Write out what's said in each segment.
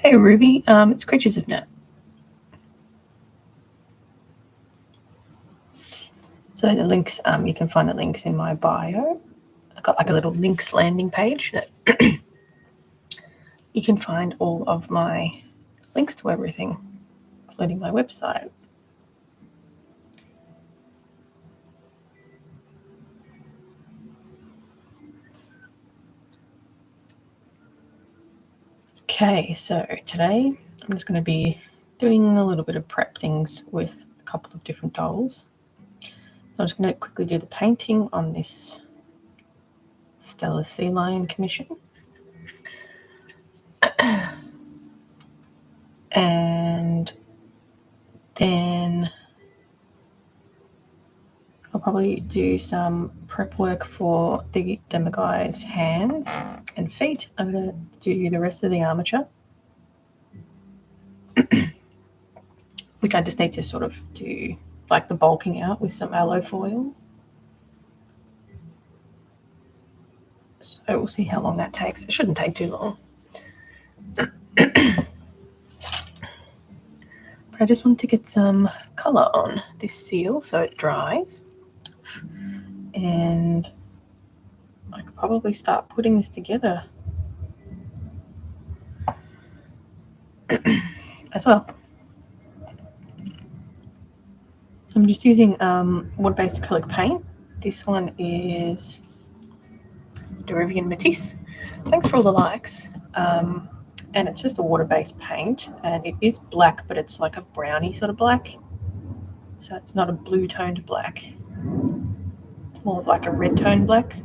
Hey Ruby, it's Creatures of Net. So the links, you can find the links in my bio. I've got like a little links landing page that you can find all of my links to everything, including my website. Okay, so today I'm just going to be doing a little bit of prep things with a couple of different dolls. So I'm just going to quickly do the painting on this Stellar Sea Lion commission. And then I'll probably do some prep work for the Demoguy's hands and feet. I'm going to do the rest of the armature, which I just need to sort of do like the bulking out with some aloe foil. So we'll see how long that takes. It shouldn't take too long. But I just want to get some colour on this seal so it dries. And I could probably start putting this together as well. So I'm just using wood-based acrylic paint. This one is Derivian Matisse. Thanks for all the likes. And it's just a water-based paint, and it is black, but it's like a browny sort of black. So it's not a blue-toned black. It's more of like a red-toned black,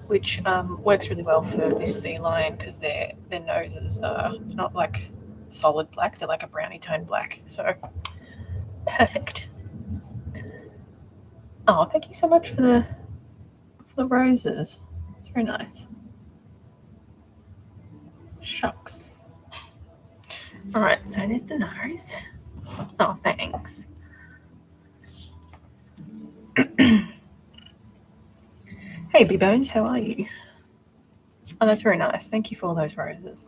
which works really well for this sea lion because their noses are not like solid black; they're like a browny-toned black. So perfect. Oh, thank you so much for the roses. It's very nice. Shucks. All right, so there's the nose. Oh, thanks. Hey, B-Bones, how are you? Oh, that's very nice. Thank you for all those roses.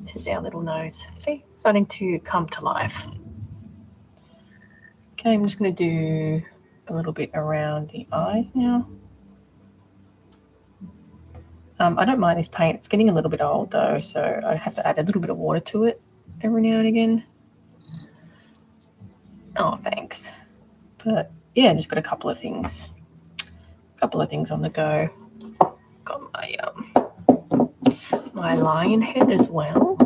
This is our little nose. See, it's starting to come to life. Okay, I'm just going to do a little bit around the eyes now. I don't mind this paint. It's getting a little bit old though, so I have to add a little bit of water to it every now and again. Oh, thanks. But yeah, just got a couple of things on the go. Got my lion head as well.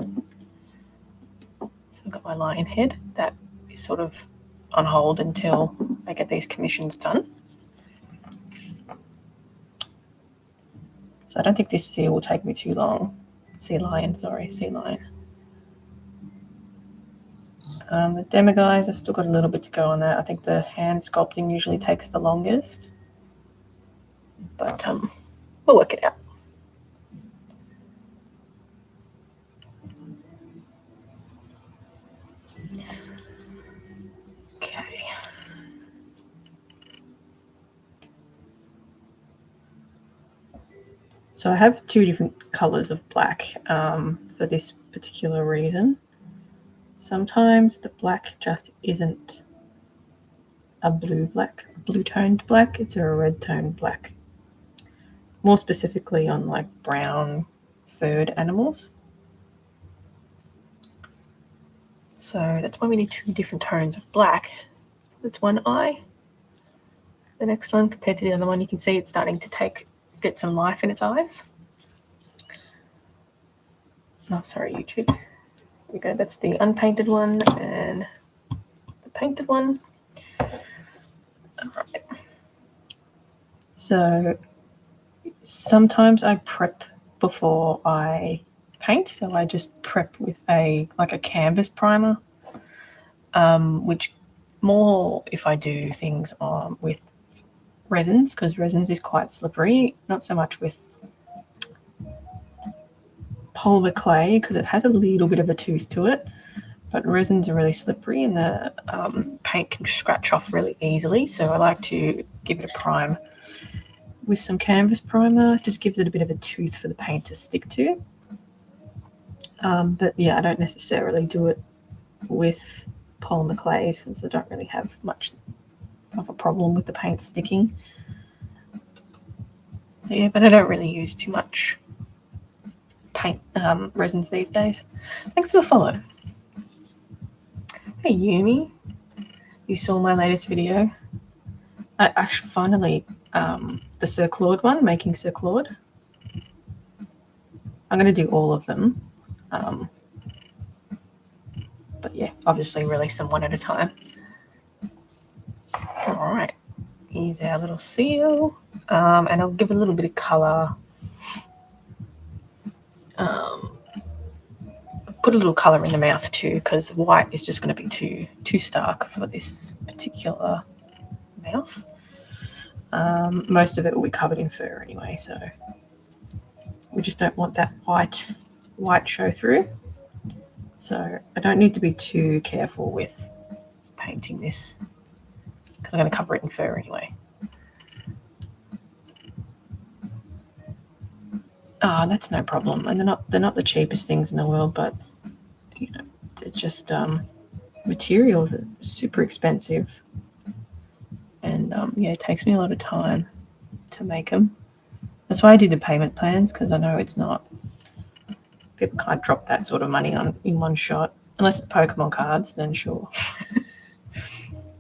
So I've got my lion head that is sort of on hold until I get these commissions done. So I don't think this seal will take me too long. Sea lion. The Demiguys, I've still got a little bit to go on that. I think the hand sculpting usually takes the longest. But we'll work it out. Okay. So I have two different colours of black for this particular reason. Sometimes the black just isn't a blue-toned black. It's a red-toned black. More specifically on like brown furred animals. So that's why we need two different tones of black. So that's one eye. The next one compared to the other one, you can see it's starting to get some life in its eyes. Oh, sorry, YouTube. There we go. That's the unpainted one and the painted one. All right. So sometimes I prep before I paint. So I just prep with a canvas primer, which more if I do things with resins, because resins is quite slippery. Not so much with polymer clay because it has a little bit of a tooth to it, but resins are really slippery and the paint can scratch off really easily. So I like to give it a prime with some canvas primer. Just gives it a bit of a tooth for the paint to stick to. But yeah, I don't necessarily do it with polymer clays since I don't really have much of a problem with the paint sticking. So yeah, but I don't really use too much paint resins these days. Thanks for the follow. Hey Yumi, you saw my latest video. I actually finally the Sir Claude one, making Sir Claude. I'm going to do all of them. But yeah, obviously release them one at a time. All right, here's our little seal. And I'll give it a little bit of colour. Put a little colour in the mouth too, because white is just going to be too stark for this particular mouth. Most of it will be covered in fur anyway, so we just don't want that white show through. So I don't need to be too careful with painting this because I'm going to cover it in fur anyway. That's no problem. And they're not the cheapest things in the world, but you know, they're just materials are super expensive, and yeah, it takes me a lot of time to make them. That's why I do the payment plans, because I know it's not, people can't drop that sort of money on in one shot unless it's Pokemon cards. Then sure,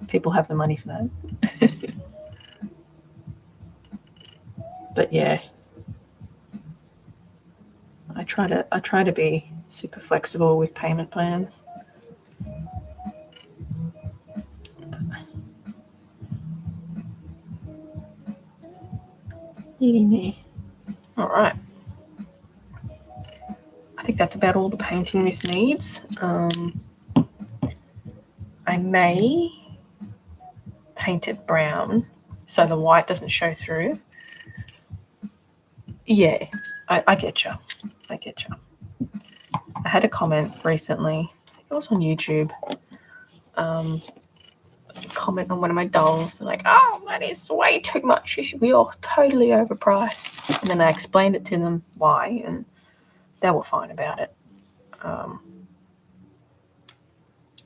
people have the money for that. But yeah, I try to be super flexible with payment plans. Getting there. All right. I think that's about all the painting this needs. I may paint it brown so the white doesn't show through. Yeah, I get you. I get you. I had a comment recently, I think it was on YouTube, comment on one of my dolls, like, oh, that is way too much. You should be all totally overpriced. And then I explained it to them why, and they were fine about it.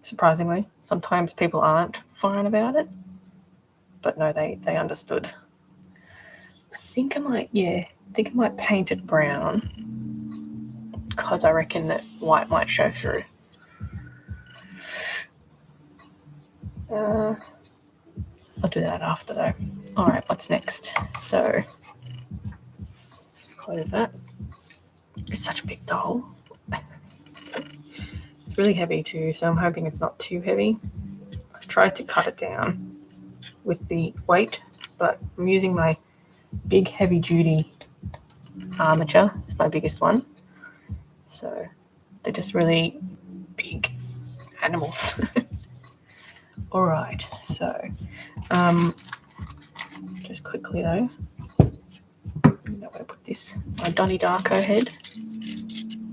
Surprisingly, sometimes people aren't fine about it, but no, they understood. I think I might paint it brown because I reckon that white might show through. I'll do that after though. All right, what's next? So just close that. It's such a big doll. It's really heavy too, so I'm hoping it's not too heavy. I've tried to cut it down with the weight, but I'm using my big heavy duty armature. It's my biggest one. So they're just really big animals. All right, so just quickly though, where I put this. My Donnie Darko head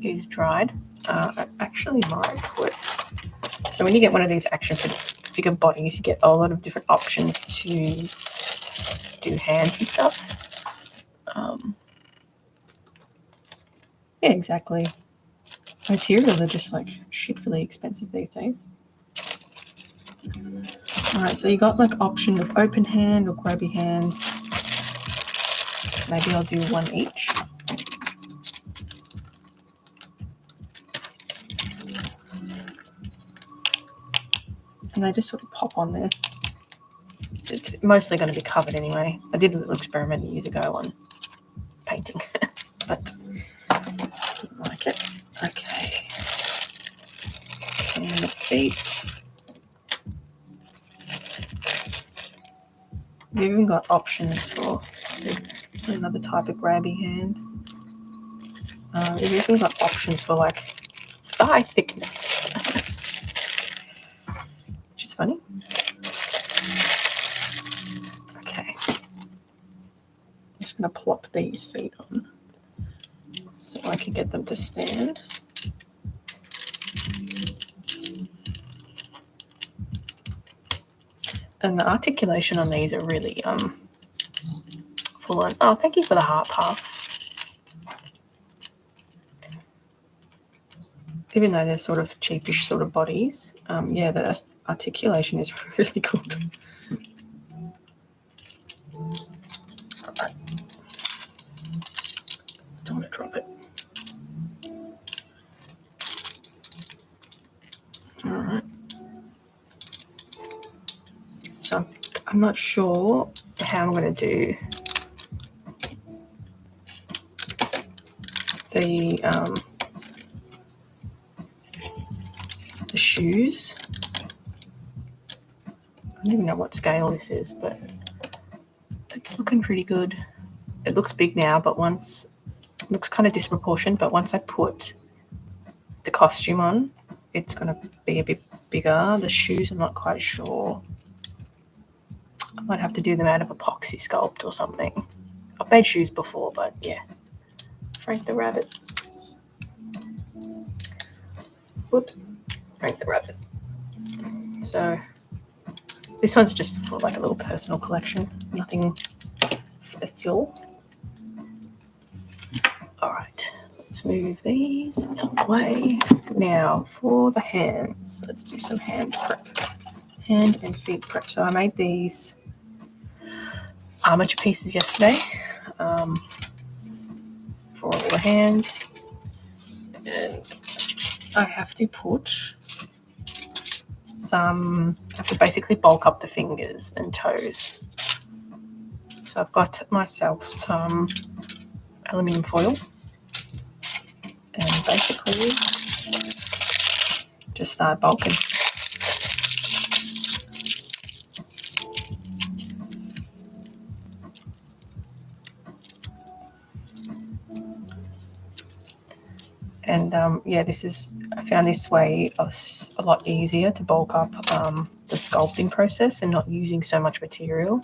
is dried. I actually might put. So when you get one of these action figure bodies, you get a lot of different options to do hands and stuff. Yeah, exactly. Materials are just like shitfully expensive these days. All right, so you got like option of open hand or grabby hand. Maybe I'll do one each. And they just sort of pop on there. It's mostly going to be covered anyway. I did a little experiment years ago on painting, but I didn't like it. Okay. And the feet. We've even got options for another type of grabby hand. We've even got options for like thigh thickness, which is funny. Okay. I'm just going to plop these feet on so I can get them to stand. And the articulation on these are really full on. Oh, thank you for the heart puff. even though they're sort of cheapish sort of bodies, yeah, the articulation is really good. Don't want to drop it. All right. So I'm not sure how I'm going to do the shoes. I don't even know what scale this is, but it's looking pretty good. It looks big now, but once it looks kind of disproportionate, but once I put the costume on, it's going to be a bit bigger. The shoes, I'm not quite sure. I might have to do them out of epoxy sculpt or something. I've made shoes before, but yeah. Frank the Rabbit. Whoops. Frank the Rabbit. So this one's just for like a little personal collection. Nothing special. All right. Let's move these out of the way. Now for the hands. Let's do some hand prep. Hand and feet prep. So I made these armature pieces yesterday for all the hands. And I have to put I have to basically bulk up the fingers and toes. So I've got myself some aluminium foil and basically just start bulking. And yeah, I found this way a lot easier to bulk up the sculpting process and not using so much material.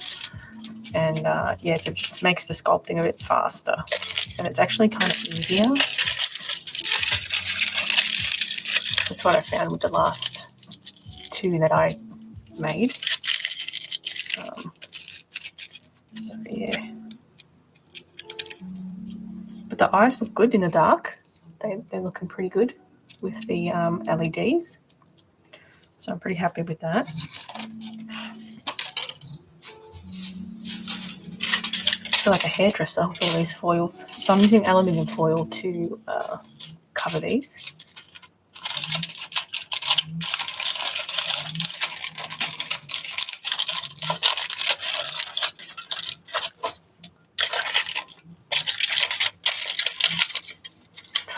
And yeah, it just makes the sculpting a bit faster. And it's actually kind of easier. That's what I found with the last two that I made. So yeah. But the eyes look good in the dark. They're looking pretty good with the LEDs. So I'm pretty happy with that. I feel like a hairdresser with all these foils. So I'm using aluminium foil to cover these.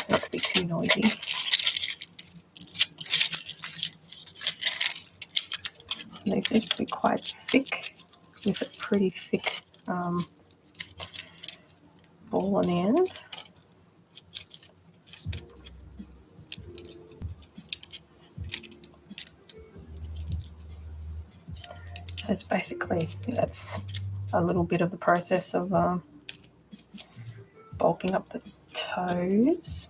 Not to be too noisy. And these need to be quite thick with a pretty thick ball on the end. So it's basically, that's a little bit of the process of bulking up the toes.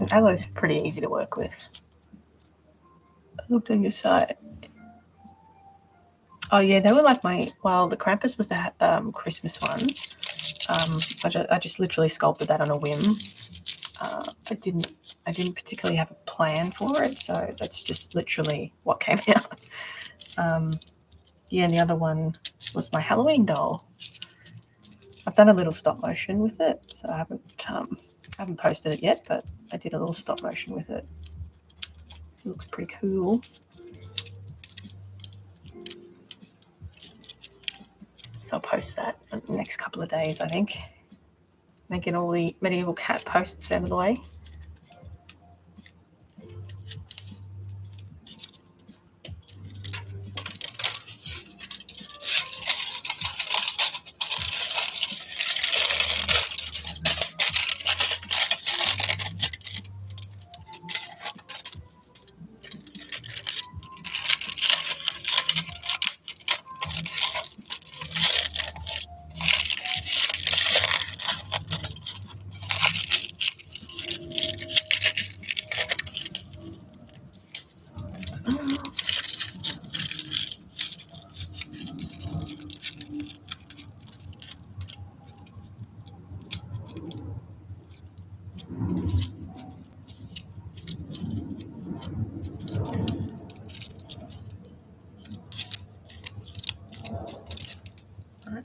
And aloe's pretty easy to work with. I looked on your site. Oh yeah, they were like the Krampus was the Christmas one. I just literally sculpted that on a whim. I didn't particularly have a plan for it, so that's just literally what came out. Yeah, and the other one was my Halloween doll. I've done a little stop motion with it, so I haven't posted it yet, but I did a little stop motion with it. It looks pretty cool. So I'll post that in the next couple of days, I think. Making all the medieval cat posts out of the way.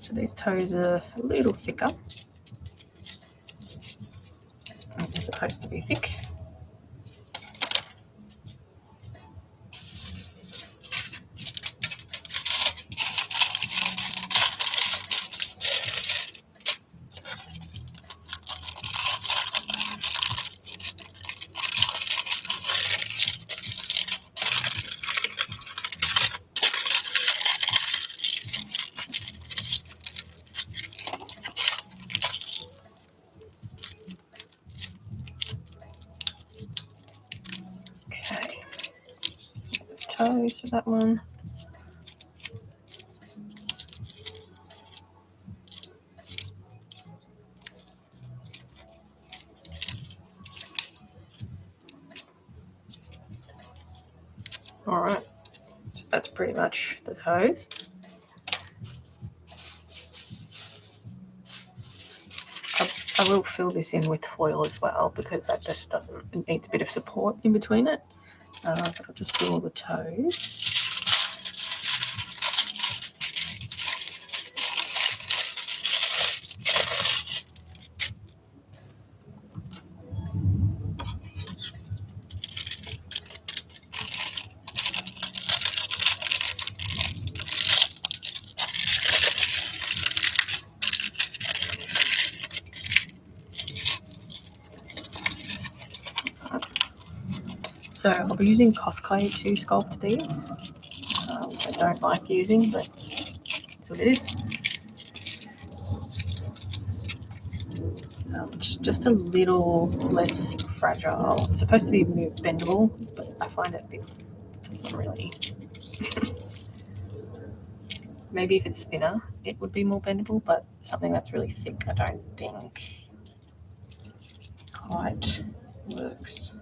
So these toes are a little thicker. They're supposed to be thick. Okay, toes for that one. All right, so that's pretty much the toes. I will fill this in with foil as well because that just doesn't, it needs a bit of support in between it. But I'll just do all the toes. So I'll be using Cosplay to sculpt these, which I don't like using, but that's what it is. It's just a little less fragile. It's supposed to be bendable, but I find it a bit, it's not really. Maybe if it's thinner, it would be more bendable, but something that's really thick, I don't think quite works.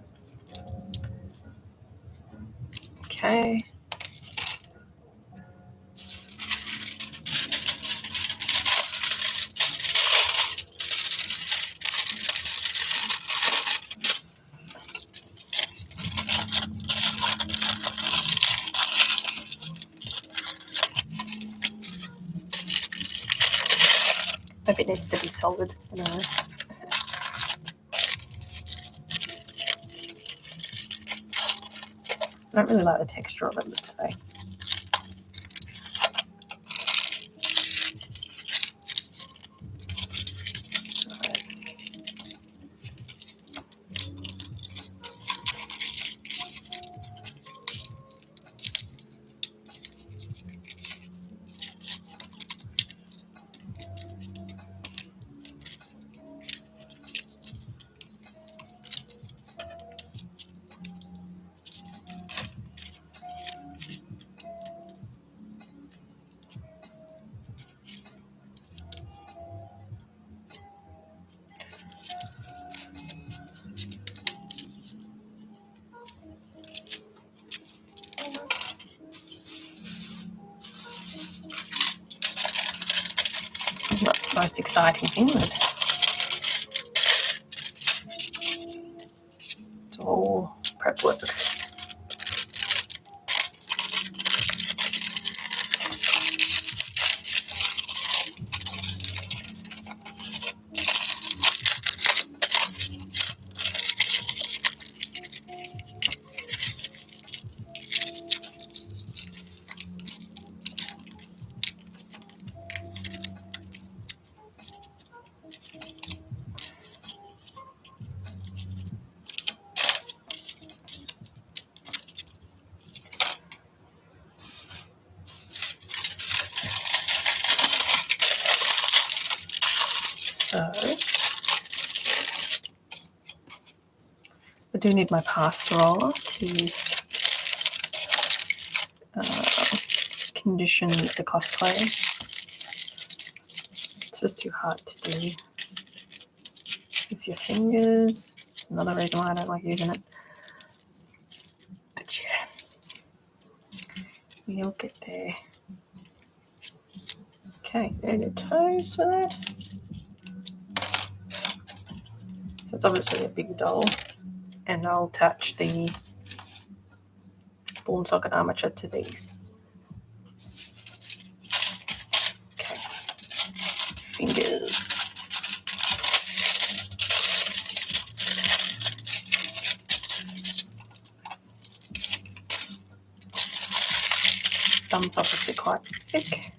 Okay. Maybe it needs to be solid. No. I don't really like the texture of it, let's say. Not the most exciting thing, but it's all prep work. So I do need my pasta roller to condition the cosplay. It's just too hard to do with your fingers. It's another reason why I don't like using it. But yeah, we'll get there. Okay, there are the toes for that. So it's obviously a big doll, and I'll attach the ball and socket armature to these. Okay. thumb's obviously quite thick.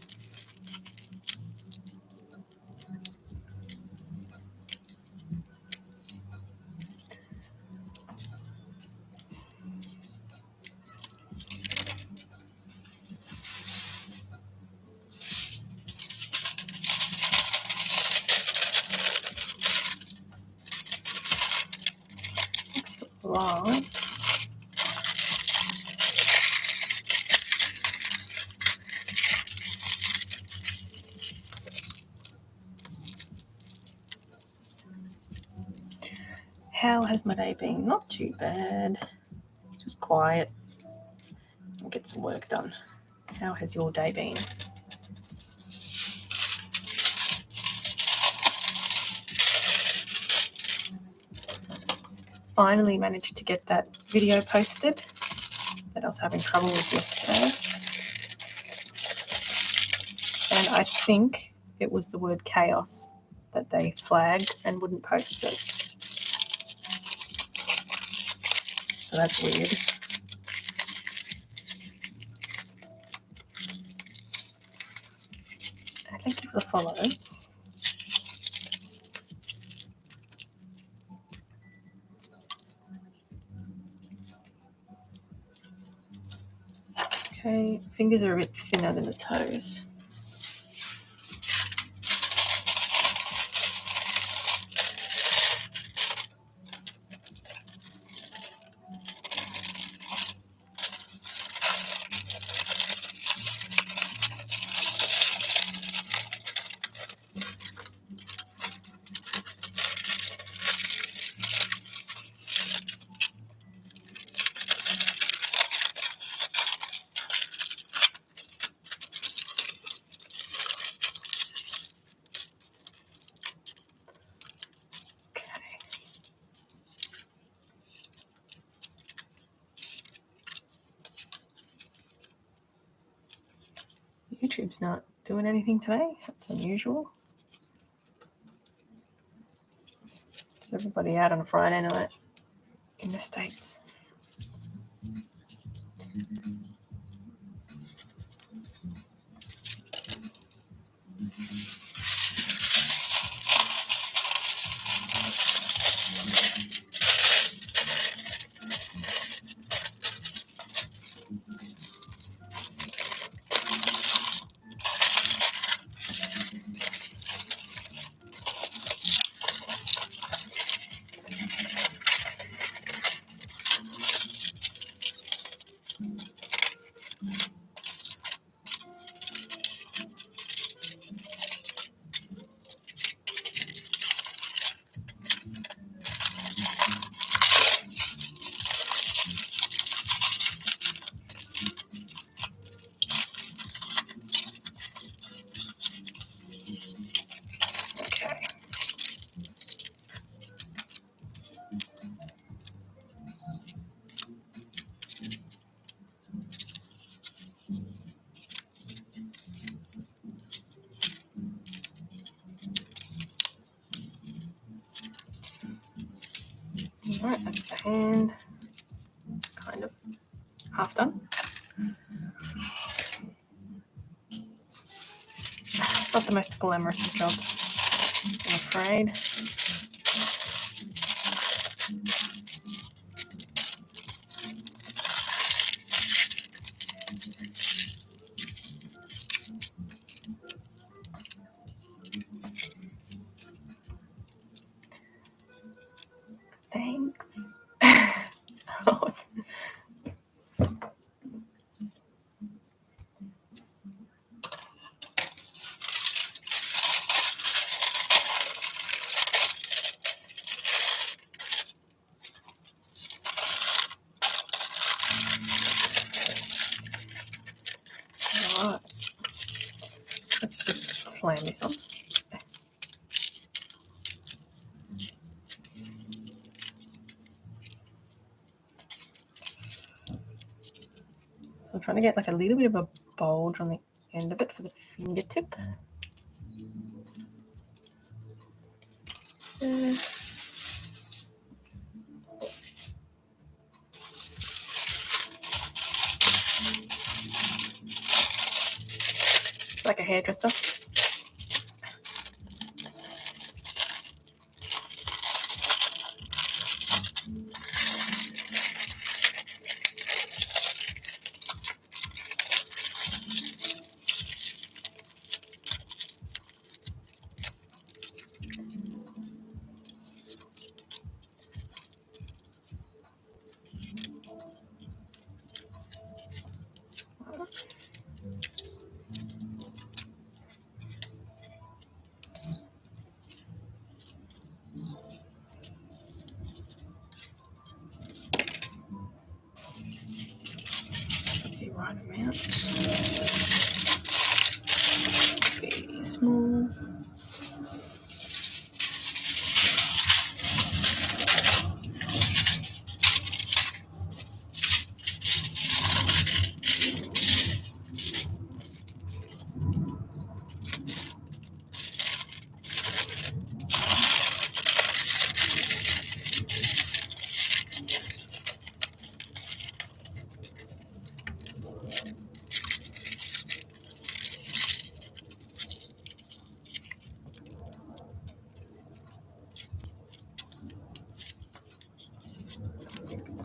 Lights. How has my day been? Not too bad. Just quiet. I'll get some work done. How has your day been? Finally managed to get that video posted that I was having trouble with yesterday. And I think it was the word chaos that they flagged and wouldn't post it. So that's weird. Thank you for the follow. Okay, fingers are a bit thinner than the toes. YouTube's not doing anything today. That's unusual. Everybody out on a Friday night in the States. Alright, that's the hand. Kind of half done. Not the most glamorous of jobs, I'm afraid. Thanks. Alright. Let's just slam this on. So I'm trying to get like a little bit of a bulge on the end of it for the fingertip. hairdresser. The right amount. Be small.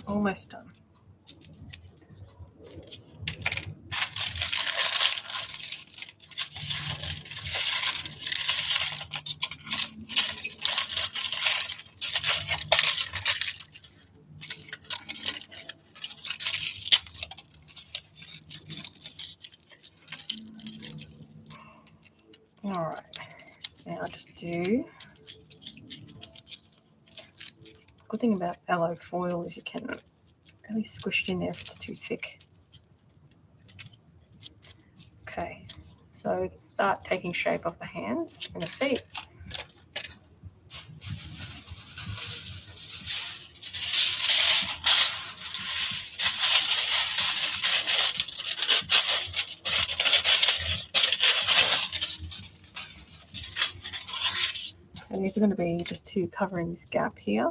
Almost done. All right, now I'll just do. Good thing about aloe foil is you can really squish it in there if it's too thick. Okay, so start taking shape of the hands and the feet. And these are going to be just to cover in this gap here.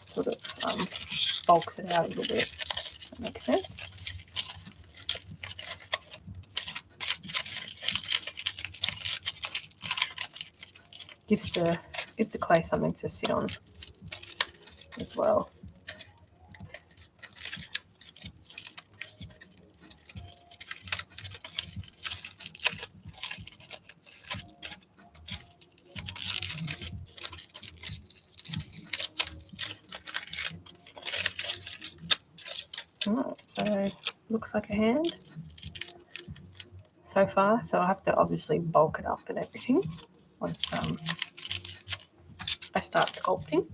Sort of bulks it out a little bit. That makes sense. Gives the clay something to sit on as well. Alright, so looks like a hand so far. So I have to obviously bulk it up and everything once I start sculpting.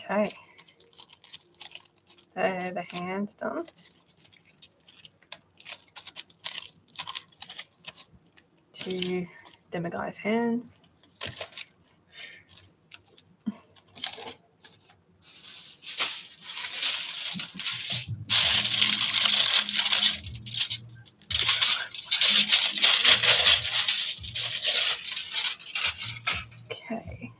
Okay, there the hands done. Two demiguise hands. Okay.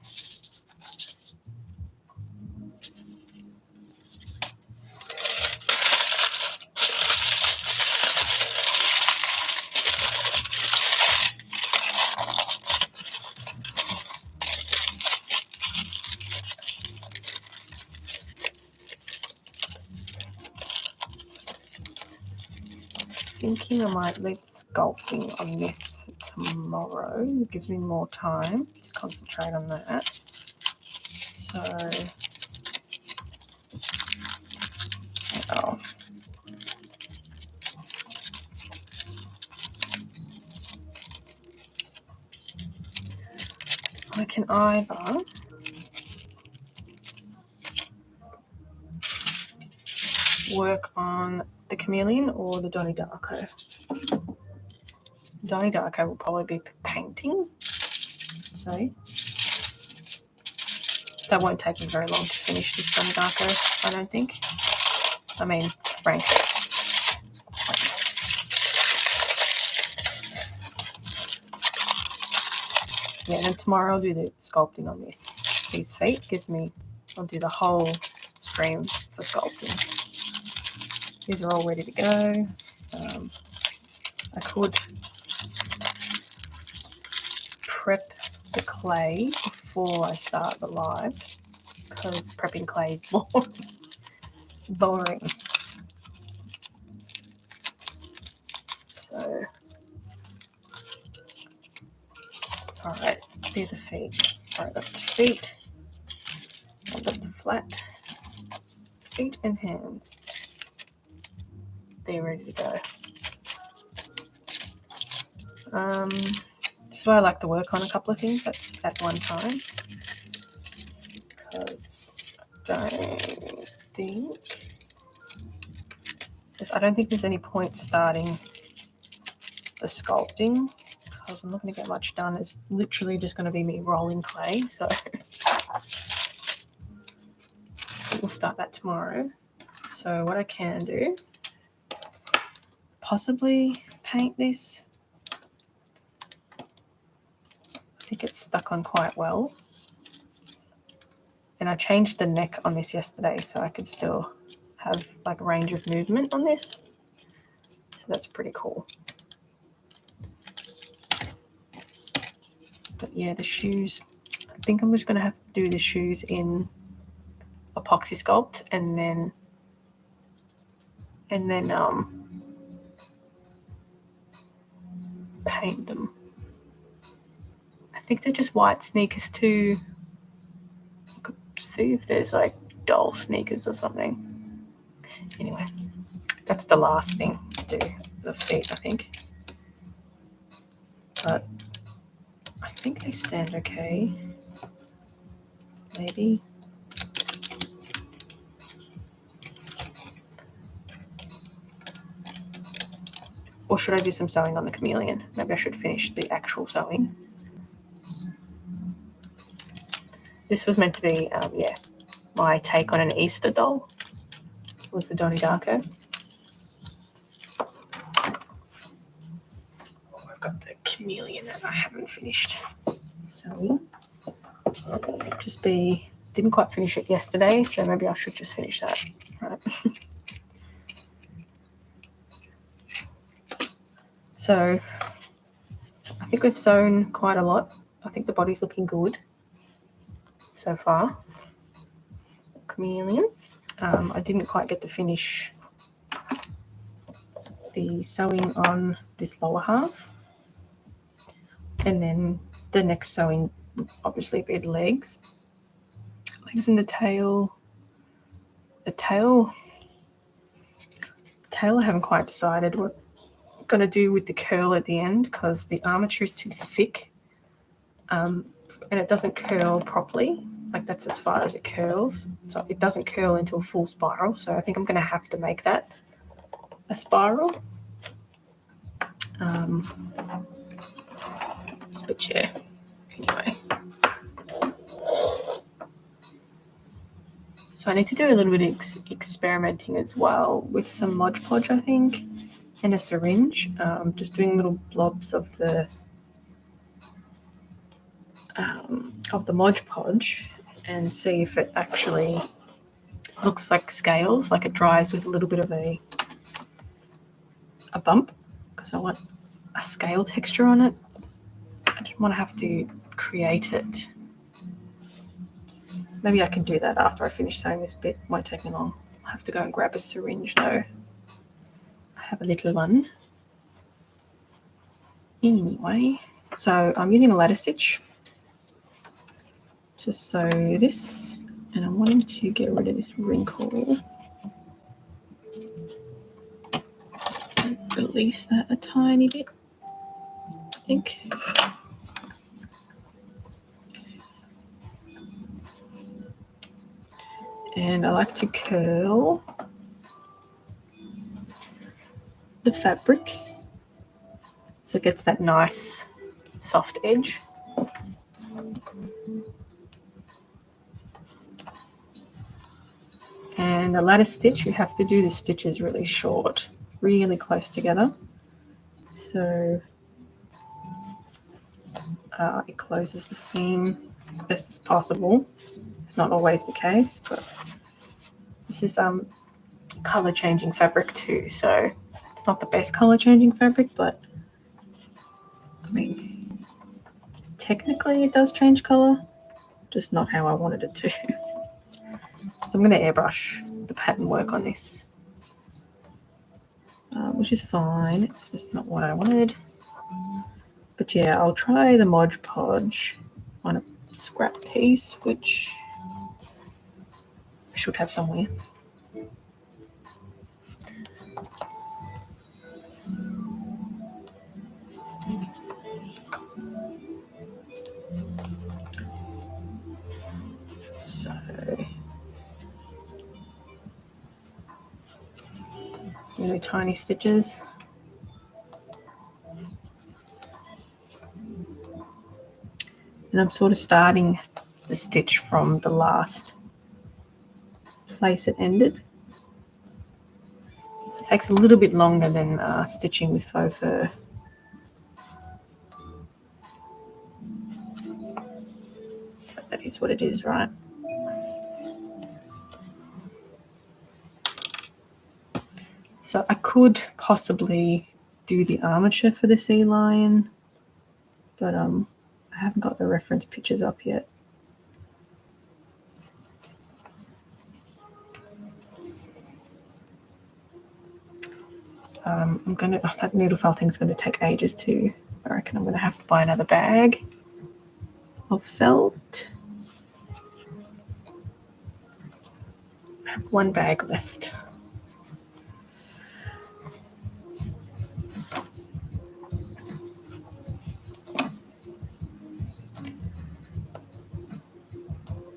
Thinking I might leave the sculpting on this for tomorrow. It gives me more time to concentrate on that. So, oh. I can either work on the chameleon or the Donnie Darko. Donnie Darko will probably be painting, so that won't take me very long to finish this Donnie Darko, I don't think. I mean, Frank. Yeah, and then tomorrow I'll do the sculpting on these feet. I'll do the whole stream for sculpting. These are all ready to go. I could prep the clay before I start the live because prepping clay is boring. So, alright, these are the feet. Alright, that's the feet. I've got the flat feet and hands. They're ready to go. This is why I like to work on a couple of things at one time. Because I don't think there's any point starting the sculpting because I'm not going to get much done. It's literally just going to be me rolling clay. So we'll start that tomorrow. So what I can do, possibly paint this. I think it's stuck on quite well. And I changed the neck on this yesterday so I could still have like a range of movement on this. So that's pretty cool. But yeah, the shoes, I think I'm just going to have to do the shoes in epoxy sculpt and then paint them. I think they're just white sneakers too. I could see if there's like doll sneakers or something. Anyway, that's the last thing to do, the feet, I think. But I think they stand okay. Maybe. Or should I do some sewing on the chameleon? Maybe I should finish the actual sewing. This was meant to be, my take on an Easter doll. Was the Donnie Darko. Oh, I've got the chameleon that I haven't finished sewing. Didn't quite finish it yesterday, so maybe I should just finish that. Right. So I think we've sewn quite a lot. I think the body's looking good so far. Chameleon. I didn't quite get to finish the sewing on this lower half. And then the next sewing would obviously be the legs. Legs and the tail. The tail I haven't quite decided what I'm going to do with the curl at the end because the armature is too thick and it doesn't curl properly. Like that's as far as it curls. So it doesn't curl into a full spiral. So I think I'm going to have to make that a spiral. But yeah, anyway. So I need to do a little bit of experimenting as well with some Mod Podge, I think, and a syringe. Just doing little blobs of the Mod Podge and see if it actually looks like scales, like it dries with a little bit of a bump, because I want a scale texture on it. I didn't want to have to create it. Maybe I can do that after I finish sewing this bit. Won't take me long. I'll have to go and grab a syringe though. I have a little one. Anyway, so I'm using a ladder stitch to sew this, and I'm wanting to get rid of this wrinkle. Release that a tiny bit, I think. And I like to curl the fabric so it gets that nice soft edge. And the lattice stitch, you have to do the stitches really short, really close together, so it closes the seam as best as possible. It's not always the case, but this is color changing fabric too, so it's not the best color changing fabric, but I mean technically it does change color, just not how I wanted it to. So I'm going to airbrush the pattern work on this, which is fine, it's just not what I wanted. But yeah, I'll try the Mod Podge on a scrap piece, which I should have somewhere. So really tiny stitches. And I'm sort of starting the stitch from the last place it ended. So it takes a little bit longer than stitching with faux fur. But that is what it is, right? So I could possibly do the armature for the sea lion, but I haven't got the reference pictures up yet. That needle file thing's gonna take ages too. I reckon I'm gonna have to buy another bag of felt. I have one bag left.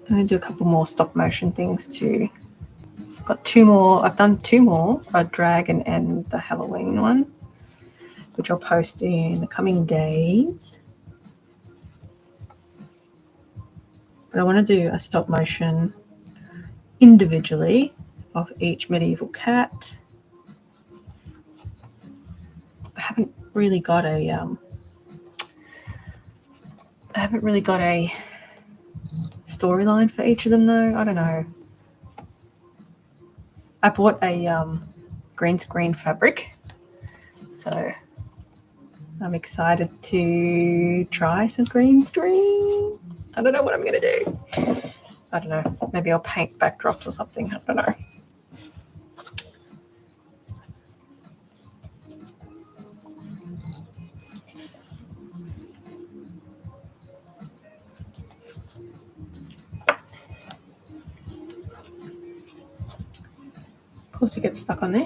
I'm gonna do a couple more stop motion things too. Got two more. I've done two more, a dragon and the Halloween one, which I'll post in the coming days. But I want to do a stop motion individually of each medieval cat. I haven't really got a storyline for each of them though. I don't know. I bought a green screen fabric, so I'm excited to try some green screen. I don't know what I'm gonna do. I don't know. Maybe I'll paint backdrops or something. I don't know. Of course, it gets stuck on there.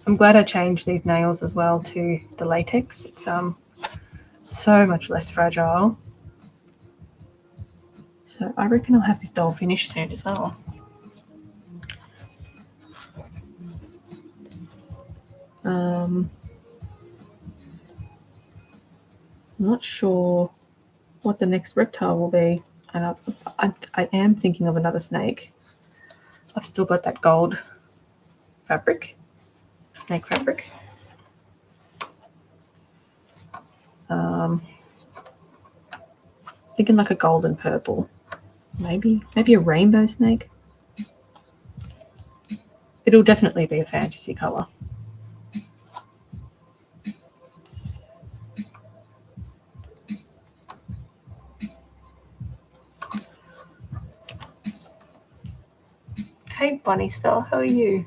I'm glad I changed these nails as well to the latex. It's so much less fragile. So I reckon I'll have this doll finished soon as well. I'm not sure what the next reptile will be, and I am thinking of another snake. I've still got that gold fabric, snake fabric. Thinking like a golden purple, maybe a rainbow snake. It'll definitely be a fantasy color. Hey Bunny Star, how are you?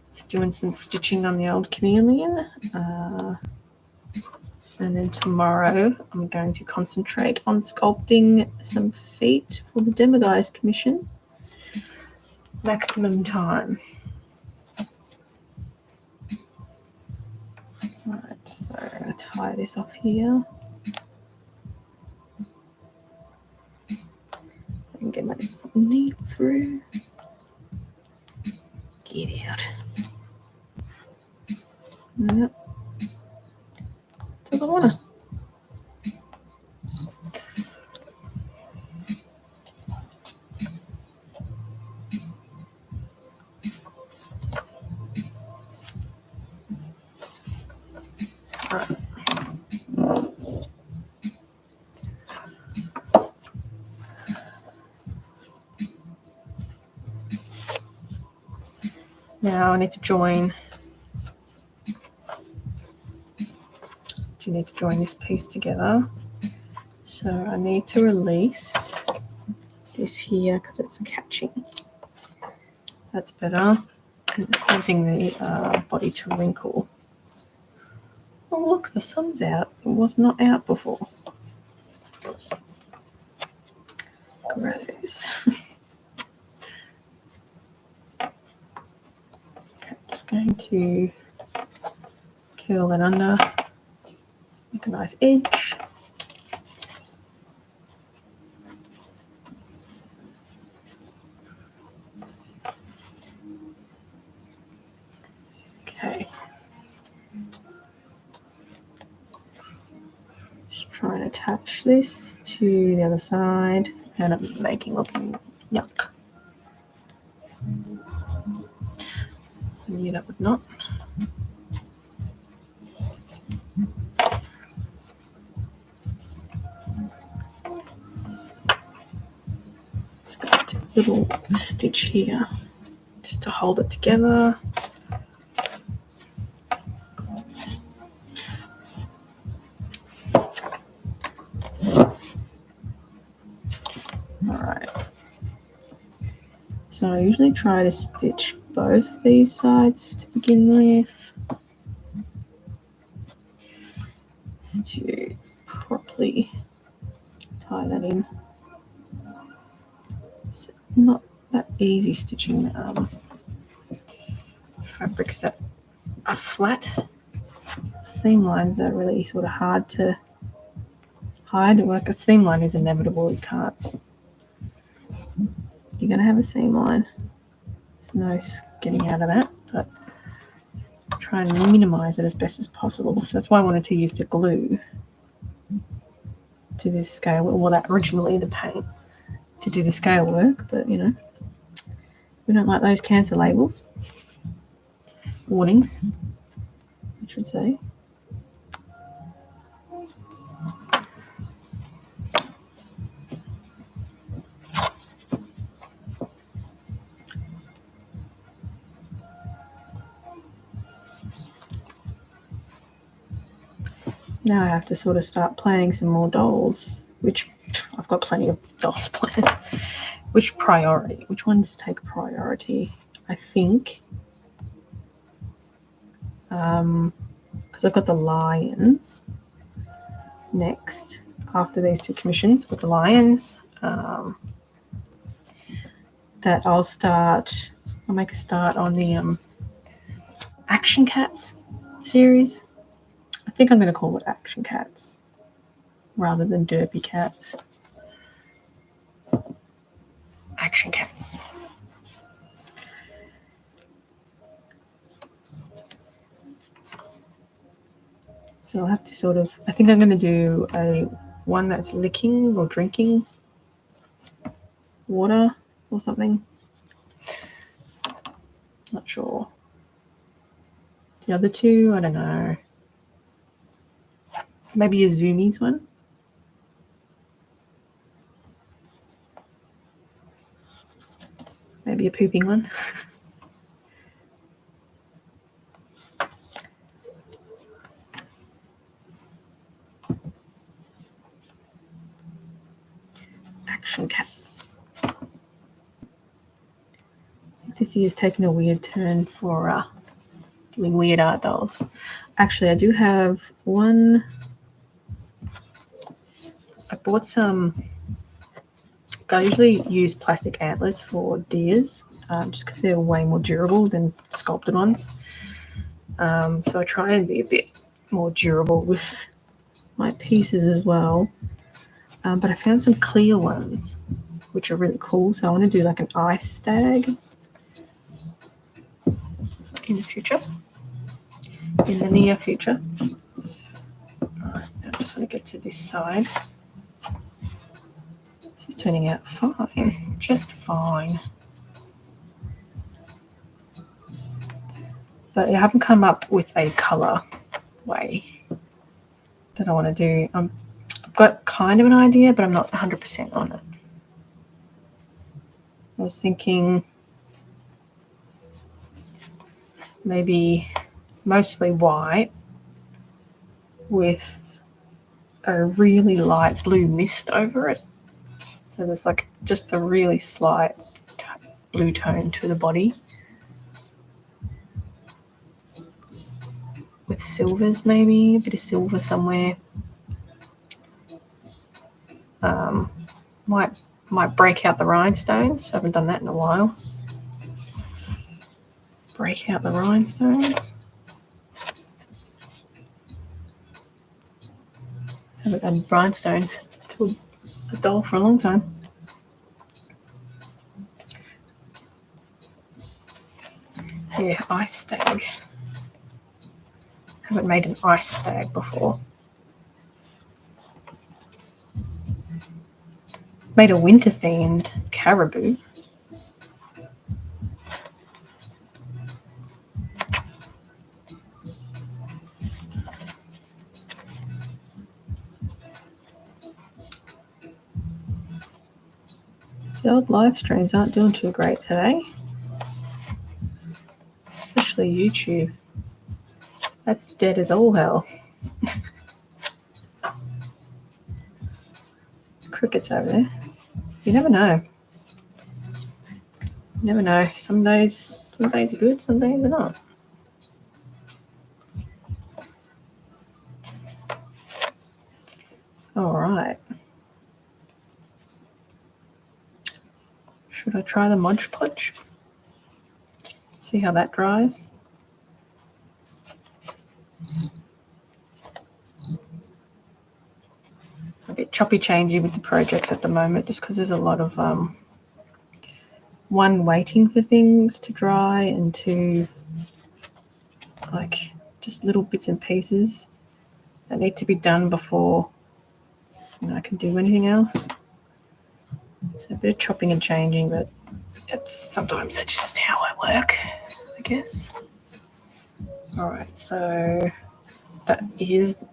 It's doing some stitching on the old chameleon. And then tomorrow I'm going to concentrate on sculpting some feet for the Demiguise commission. Maximum time. Right, so I'm going to tie this off here. And get my needle through. Get out. Yep. To the water. Now I need to join. You need to join this piece together. So I need to release this here because it's catching. That's better. And it's causing the body to wrinkle. Oh look, the sun's out. It was not out before. Gross. Okay, just going to curl that under. Make a nice edge. Okay. Just try and attach this to the other side, and I'm making looking yuck. I knew that would not. Just got a little stitch here just to hold it together. Alright. So I usually try to stitch both these sides to begin with, to properly tie that in. It's not that easy stitching fabrics that are flat. The seam lines are really sort of hard to hide. Like a seam line is inevitable. You can't. You're going to have a seam line. There's no getting out of that, but try and minimize it as best as possible. So that's why I wanted to use the glue to this scale. Well, that originally the paint to do the scale work, but you know, we don't like those cancer labels. Warnings, I should say. Now I have to sort of start planning some more dolls, which I've got plenty of dolls planned. Which ones take priority? I think, because I've got the lions next after these two commissions with the lions, that I'll make a start on the Action Cats series. I think I'm going to call it Action Cats rather than Derpy Cats. Action Cats. So I'll have to I think I'm going to do one that's licking or drinking water or something. Not sure. The other two, I don't know. Maybe a Zoomies one. Maybe a pooping one. Action Cats. This year's taken a weird turn for doing weird art dolls. Actually, I do have one. I bought some. I usually use plastic antlers for deers, just because they're way more durable than sculpted ones. So I try and be a bit more durable with my pieces as well. But I found some clear ones. which are really cool. So I want to do like an ice stag in the future, in the near future. Alright, I just want to get to this side. This is turning out fine, just fine. But I haven't come up with a colour way that I want to do. I've got kind of an idea, but I'm not 100% on it. I was thinking maybe mostly white with a really light blue mist over it. So there's like just a really slight blue tone to the body. With silvers, maybe a bit of silver somewhere. Might break out the rhinestones. I haven't done that in a while. Break out the rhinestones. Haven't done rhinestones to a doll for a long time. Yeah, ice stag. Haven't made an ice stag before. Made a winter themed caribou. The old live streams aren't doing too great today, especially YouTube. That's dead as all hell. Crickets over there. You never know. You never know. Some days are good, some days are not. All right. Should I try the Mod Podge? See how that dries. A bit choppy changey with the projects at the moment, just because there's a lot of one, waiting for things to dry, and two, like just little bits and pieces that need to be done before I can do anything else. So a bit of chopping and changing, but sometimes that's just how I work, I guess. All right, so that is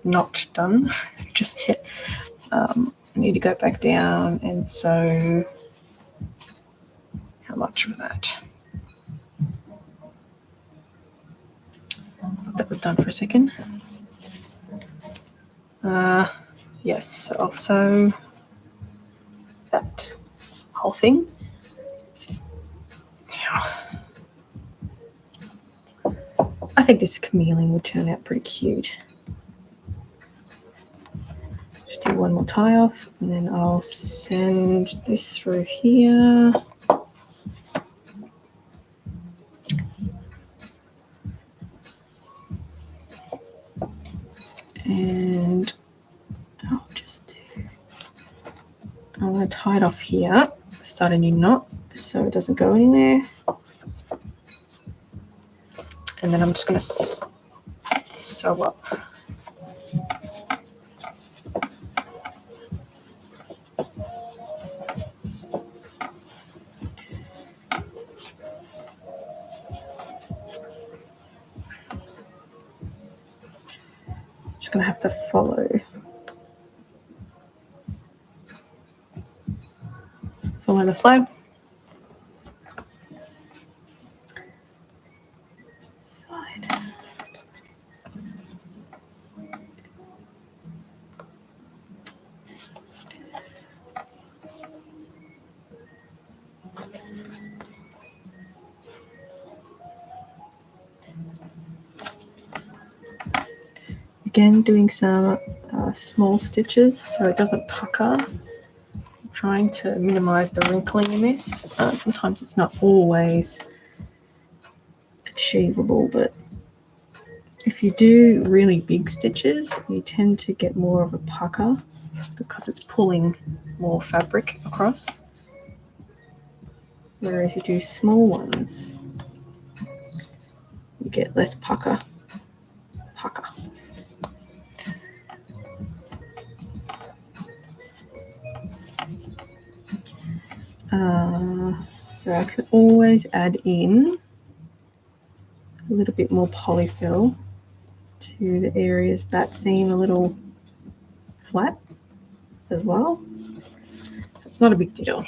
not done just yet. I need to go back down and sew. How much of that? That was done for a second. Yes, I'll sew that whole thing. Now, I think this chameleon would turn out pretty cute. Just do one more tie off, and then I'll send this through here. And I'm going to tie it off here, start a new knot so it doesn't go anywhere. And then I'm just going to sew up. Just going to have to follow the flow. Side. Again, doing some small stitches so it doesn't pucker. I'm trying to minimize the wrinkling in this. Sometimes it's not always achievable, but if you do really big stitches, you tend to get more of a pucker. because it's pulling more fabric across. Whereas if you do small ones, you get less pucker. So I can always add in a little bit more polyfill to the areas that seem a little flat as well. So it's not a big deal.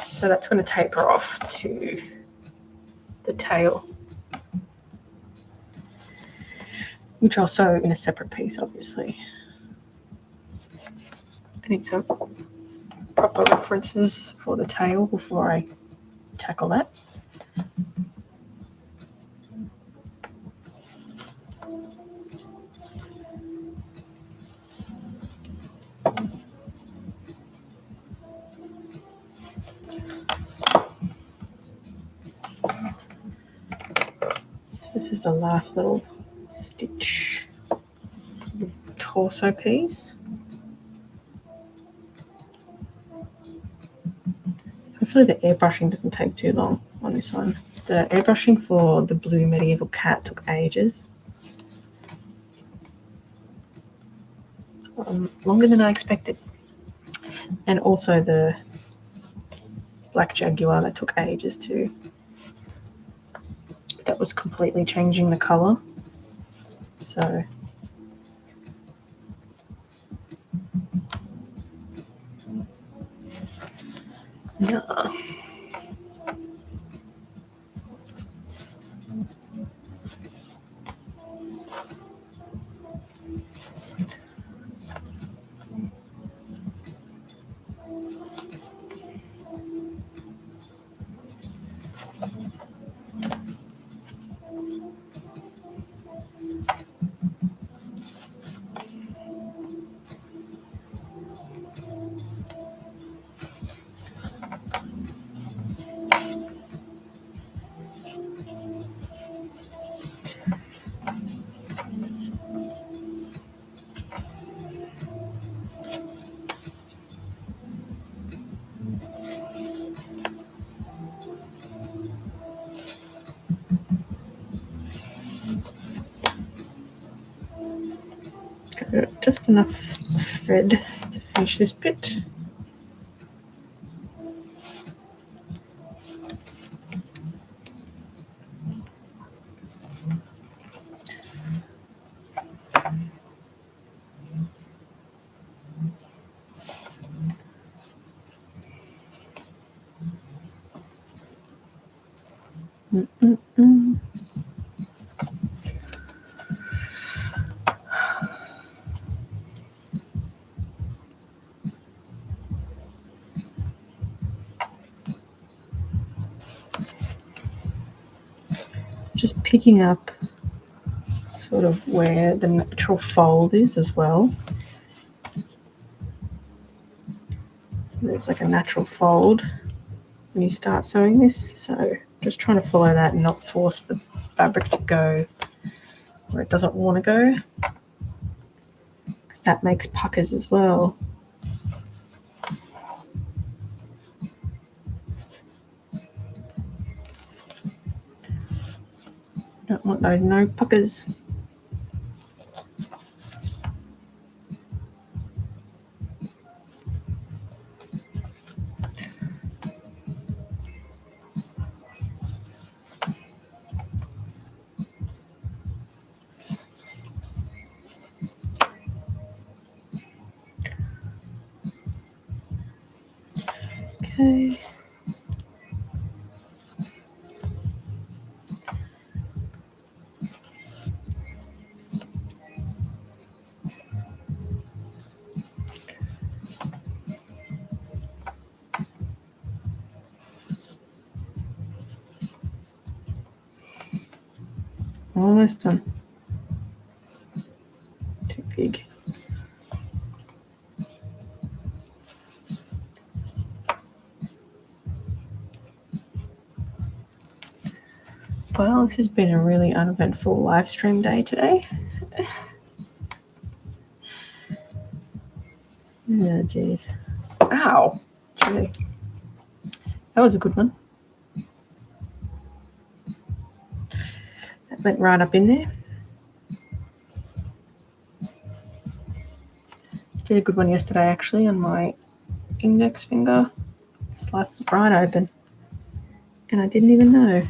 So that's going to taper off to the tail, which I'll sew in a separate piece, obviously. I need some proper references for the tail before I tackle that. So this is the last little stitch for the torso piece. Hopefully the airbrushing doesn't take too long on this one. The airbrushing for the blue medieval cat took ages. Longer than I expected. And also the black jaguar, that took ages too. That was completely changing the colour. So yeah. Just enough thread to finish this bit. Just picking up sort of where the natural fold is as well. So there's like a natural fold when you start sewing this. So just trying to follow that and not force the fabric to go where it doesn't want to go, because that makes puckers as well. Don't want those no puckers. Okay. Almost done. Too big. Well, this has been a really uneventful live stream day today. Yeah, jeez. Ow. Gee. That was a good one. That went right up in there. Did a good one yesterday, actually, on my index finger. Sliced it right open. And I didn't even know.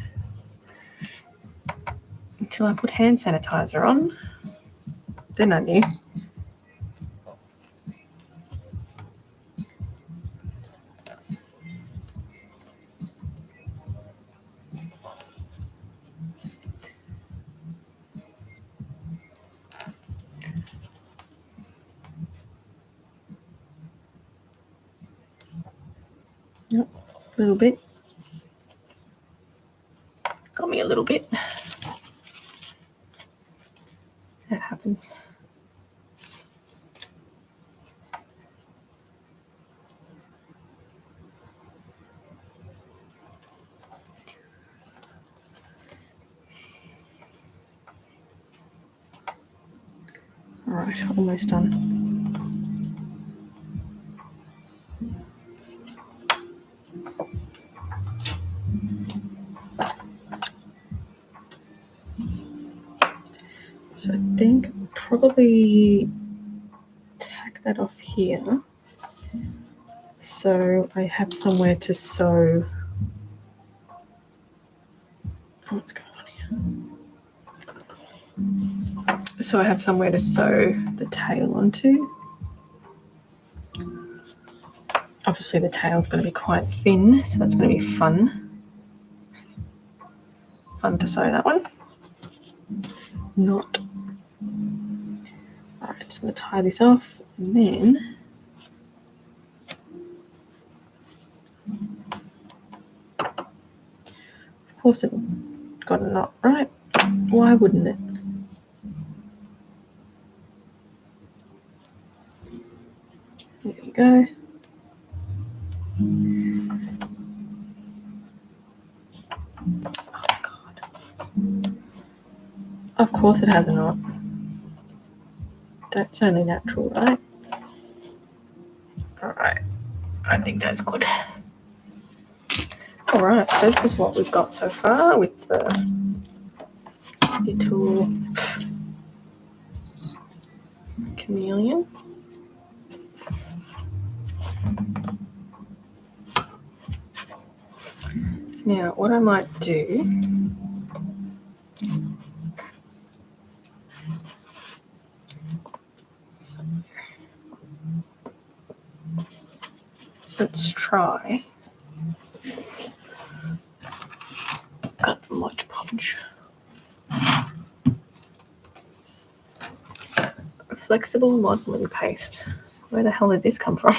Until I put hand sanitizer on. Then I knew. Yep, a little bit. Got me a little bit. That happens. All right, almost done. So I think probably tack that off here. So I have somewhere to sew. What's going on here? So I have somewhere to sew the tail onto. Obviously the tail's going to be quite thin, so that's going to be fun. Fun to sew that one. Not. Alright, just going to tie this off and then of course it got a knot, right? Why wouldn't it? There you go. Oh God. Of course it has a knot. That's only natural, right? Alright. I think that's good. Alright, so this is what we've got so far with the little chameleon. Now, what I might do let's try cut the Mod Podge. Flexible modeling paste. Where the hell did this come from?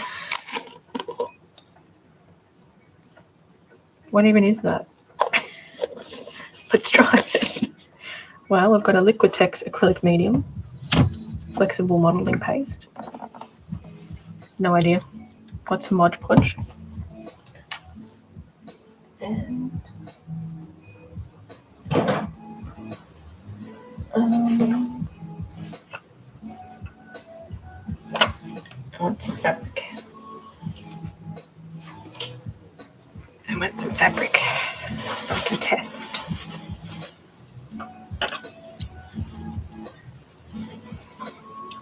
What even is that? Let's try it. Well, I've got a Liquitex acrylic medium, flexible modeling paste. No idea. Got some Mod Podge. And I want some fabric. I want some fabric so I can test.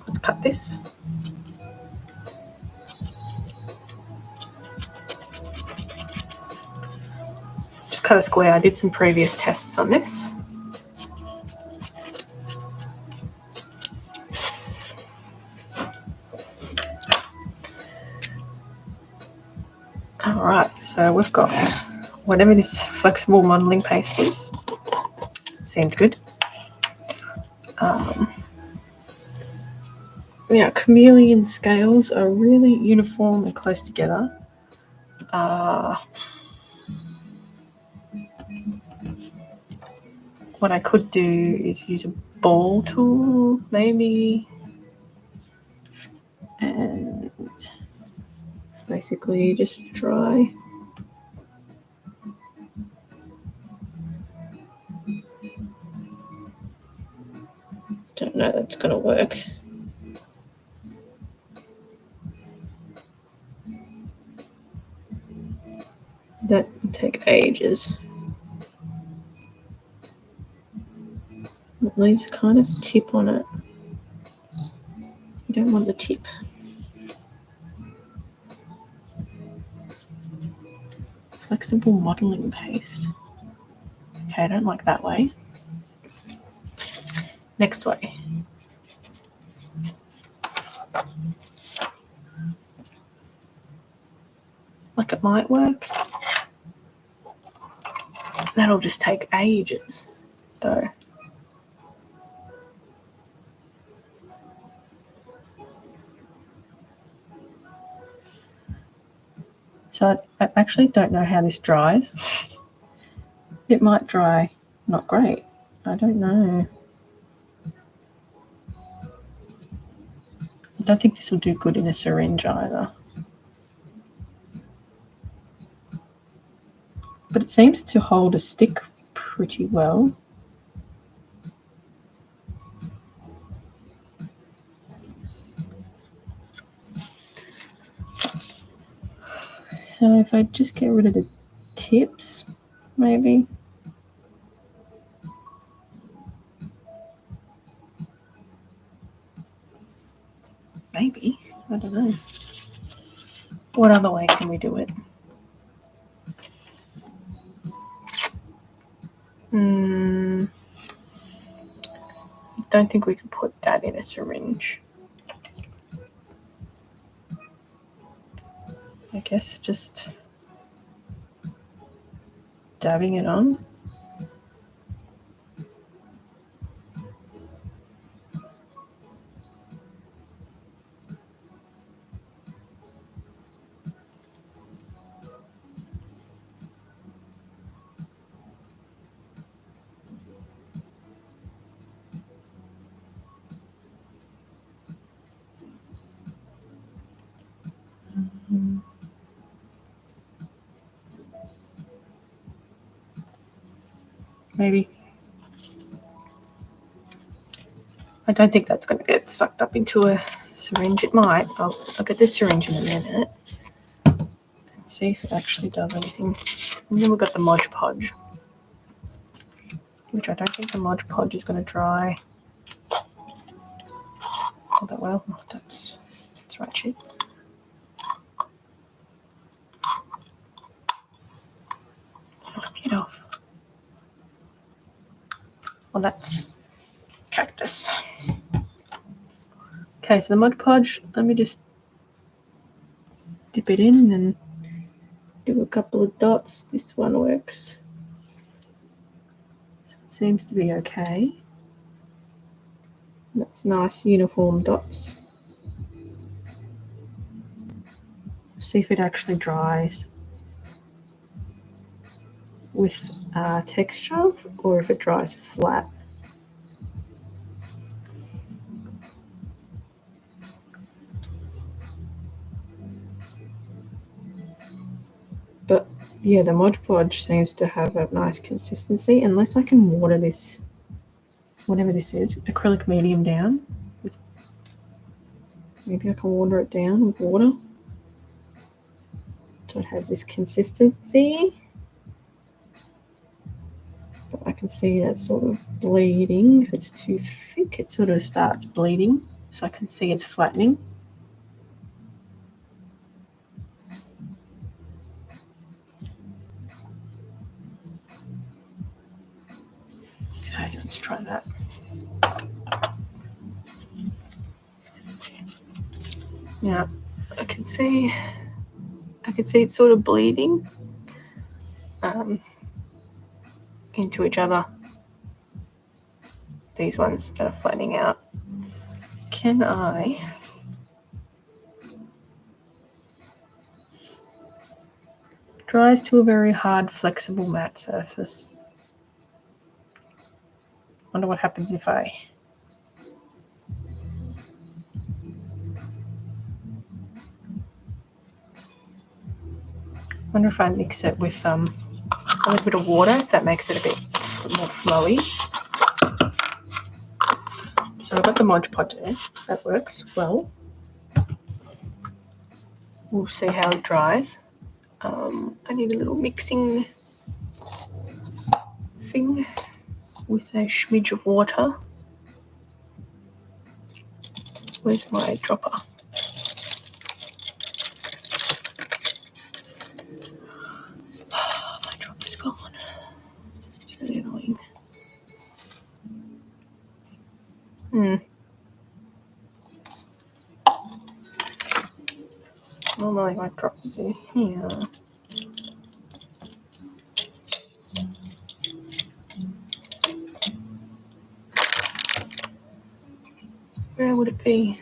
Let's cut this. Just cut a square. I did some previous tests on this. Alright, so we've got whatever this flexible modeling paste is. Seems good. Now, chameleon scales are really uniform and close together. What I could do is use a ball tool, maybe, and basically just try. Don't know that's going to work. take ages. It leaves a kind of tip on it. You don't want the tip. Flexible modelling paste. Okay, I don't like that way. Next way. Like it might work. That'll just take ages, though. So I actually don't know how this dries. It might dry not great. I don't know. I don't think this will do good in a syringe either. But it seems to hold a stick pretty well. So if I just get rid of the tips, maybe. Maybe. I don't know. What other way can we do it? I don't think we can put that in a syringe. I guess just dabbing it on. Maybe. I don't think that's going to get sucked up into a syringe. It might. I'll look at this syringe in a minute and see if it actually does anything. And then we've got the Mod Podge, which I don't think the Mod Podge is going to dry all that well. Oh, that's right shit. Oh, get off. Well, that's cactus. Okay, so the Mod Podge, let me just dip it in and do a couple of dots. This one works. So it seems to be okay. That's nice uniform dots. See if it actually dries with texture or if it dries flat. But yeah, the Mod Podge seems to have a nice consistency, unless I can water this, whatever this is, acrylic medium down. Maybe I can water it down with water so it has this consistency. But I can see that sort of bleeding. If it's too thick, it sort of starts bleeding. So I can see it's flattening. Okay, let's try that. Yeah, I can see it's sort of bleeding into each other. These ones that are flattening out. Can I dries to a very hard, flexible matte surface? Wonder what happens if I mix it with a little bit of water, if that makes it a bit more flowy. So I've got the Mod Podge there. That works well. We'll see how it dries. I need a little mixing thing with a smidge of water. Where's my dropper? Oh, my dropper's gone. It's really annoying. Normally my dropper's in here. Where would it be?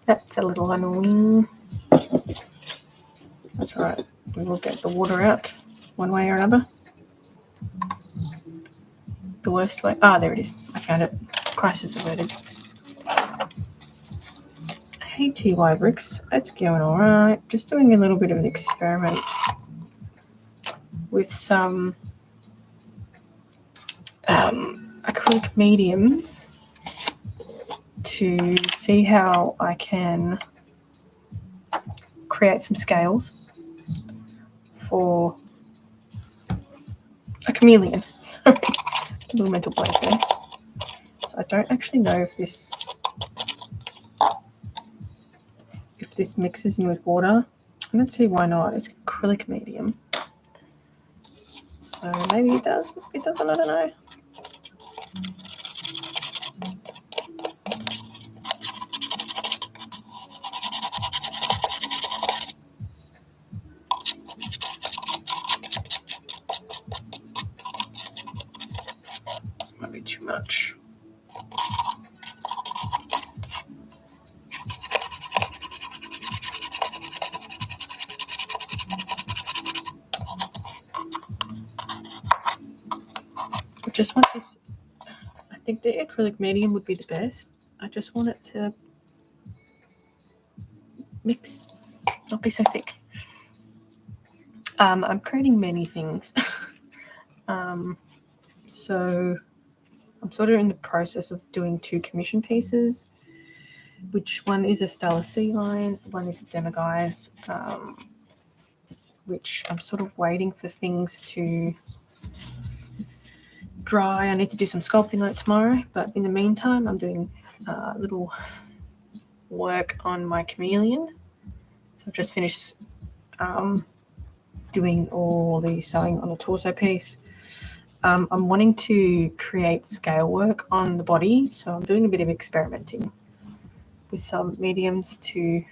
That's a little annoying. That's all right. We will get the water out one way or another. The worst way. Ah, there it is. I found it. Crisis averted. Hey, TY Bricks. It's going all right. Just doing a little bit of an experiment with some acrylic mediums to see how I can create some scales for a chameleon. Sorry, a little mental blank there. So I don't actually know if this mixes in with water. I don't see why not. It's acrylic medium. So maybe it does, maybe it doesn't, I don't know. Might be too much. I just want this, I think the acrylic medium would be the best. I just want it to mix, not be so thick. I'm creating many things. So I'm sort of in the process of doing 2 commission pieces, which one is a Stellar Sea line, one is a Demiguise, which I'm sort of waiting for things to dry. I need to do some sculpting on it tomorrow, but in the meantime, I'm doing a little work on my chameleon. So I've just finished doing all the sewing on the torso piece. I'm wanting to create scale work on the body, so I'm doing a bit of experimenting with some mediums to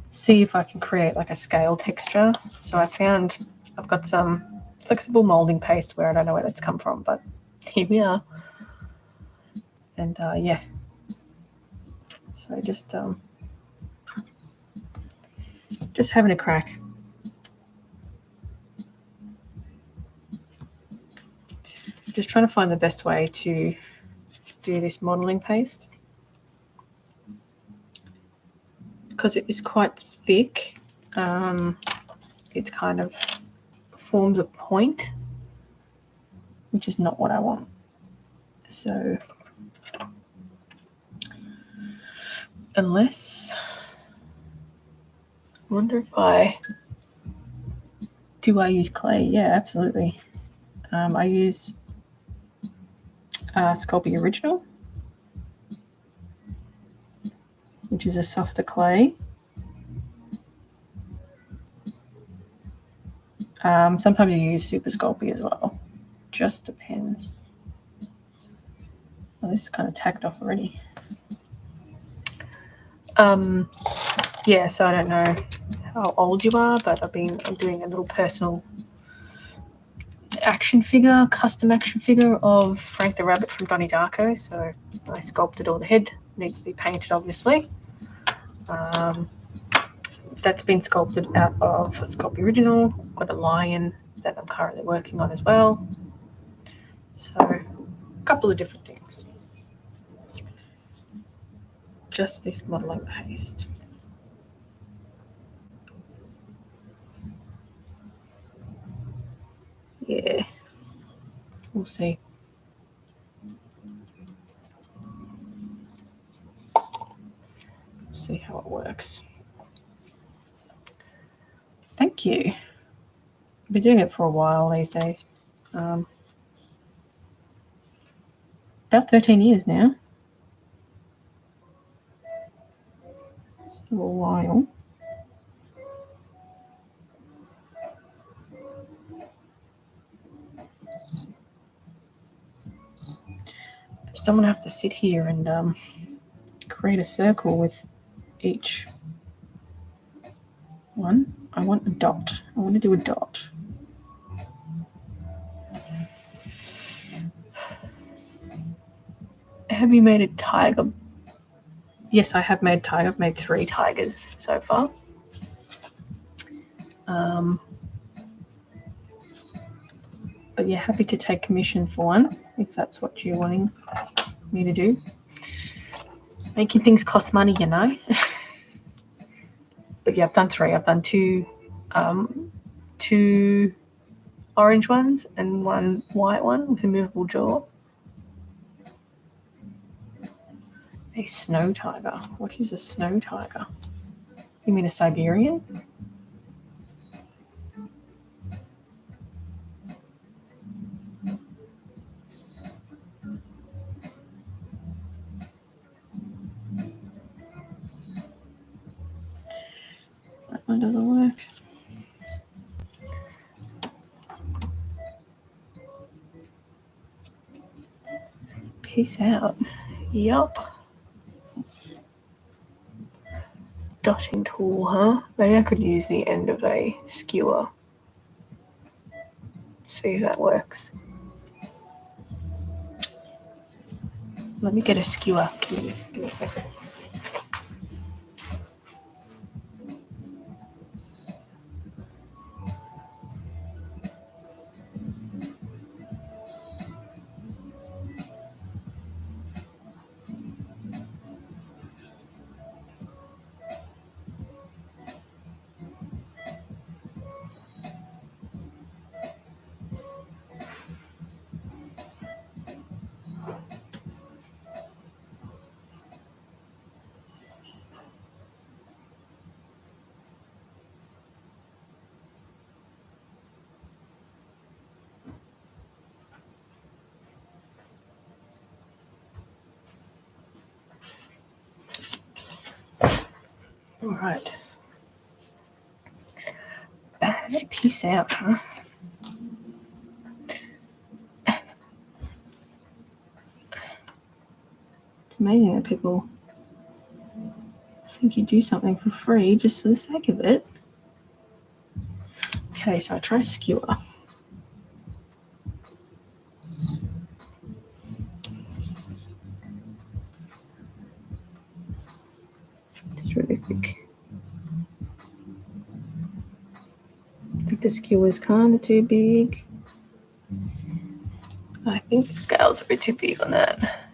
see if I can create like a scale texture. So I've got some flexible molding paste where I don't know where that's come from, but here we are. And yeah, so just having a crack. Just trying to find the best way to do this modelling paste, because it is quite thick. It kind of forms a point, which is not what I want. So unless, I wonder if I use clay? Yeah, absolutely. I use Sculpey Original, which is a softer clay. Sometimes you use Super Sculpey as well. Just depends. Oh, this is kind of tacked off already. Yeah, so I don't know how old you are, but I'm doing a little personal custom action figure of Frank the Rabbit from Donnie Darko. So I sculpted all the head. Needs to be painted, obviously. That's been sculpted out of Sculpey Original. I've got a lion that I'm currently working on as well. So a couple of different things. Just this modelling paste. Yeah. We'll see. See how it works. Thank you. I've been doing it for a while these days. About 13 years now. A while. I just don't want to have to sit here and create a circle with each one. I want a dot. I want to do a dot. Have you made a tiger? Yes, I have made tiger. I've made 3 tigers so far. But yeah, happy to take commission for one if that's what you're wanting me to do. Making things cost money, you know. But yeah, I've done 3. I've done 2 orange ones and 1 white one with a movable jaw. A snow tiger. What is a snow tiger? You mean a Siberian? That one doesn't work. Peace out. Yup. Dotting tool, huh? Maybe I could use the end of a skewer. See if that works. Let me get a skewer. Give me a second. All right. Peace out, huh? It's amazing that people think you do something for free just for the sake of it. Okay, so I try skewer. It's really thick. I think the skewer is kind of too big. I think the scale's a bit too big on that.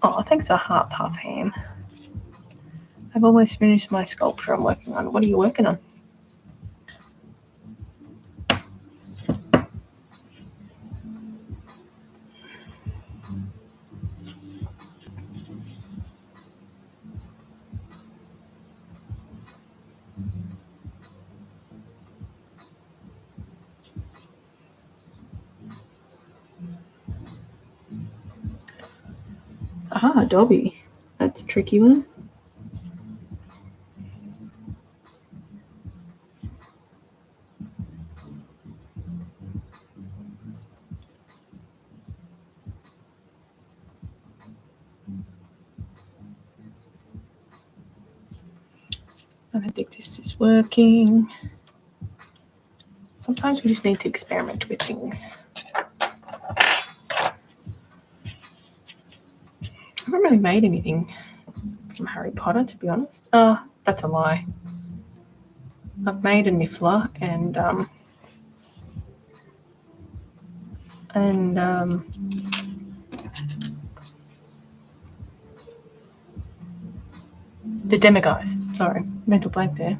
Oh, thanks for heart puff ham. I've almost finished my sculpture I'm working on. What are you working on? Ah, Dobby. That's a tricky one. I don't think this is working. Sometimes we just need to experiment with things. I haven't really made anything from Harry Potter, to be honest. That's a lie. I've made a niffler and the Demiguise. Sorry, mental blank there.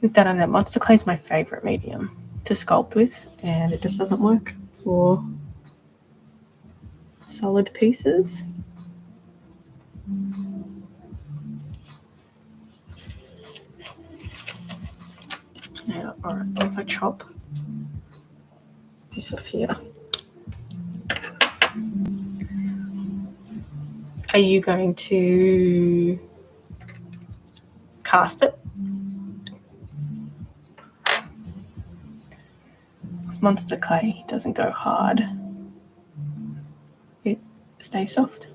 We've done it. Monster clay is my favourite medium to sculpt with, and it just doesn't work for solid pieces. Now, all right, if I chop this off here, are you going to cast it? This monster clay doesn't go hard. It stays soft.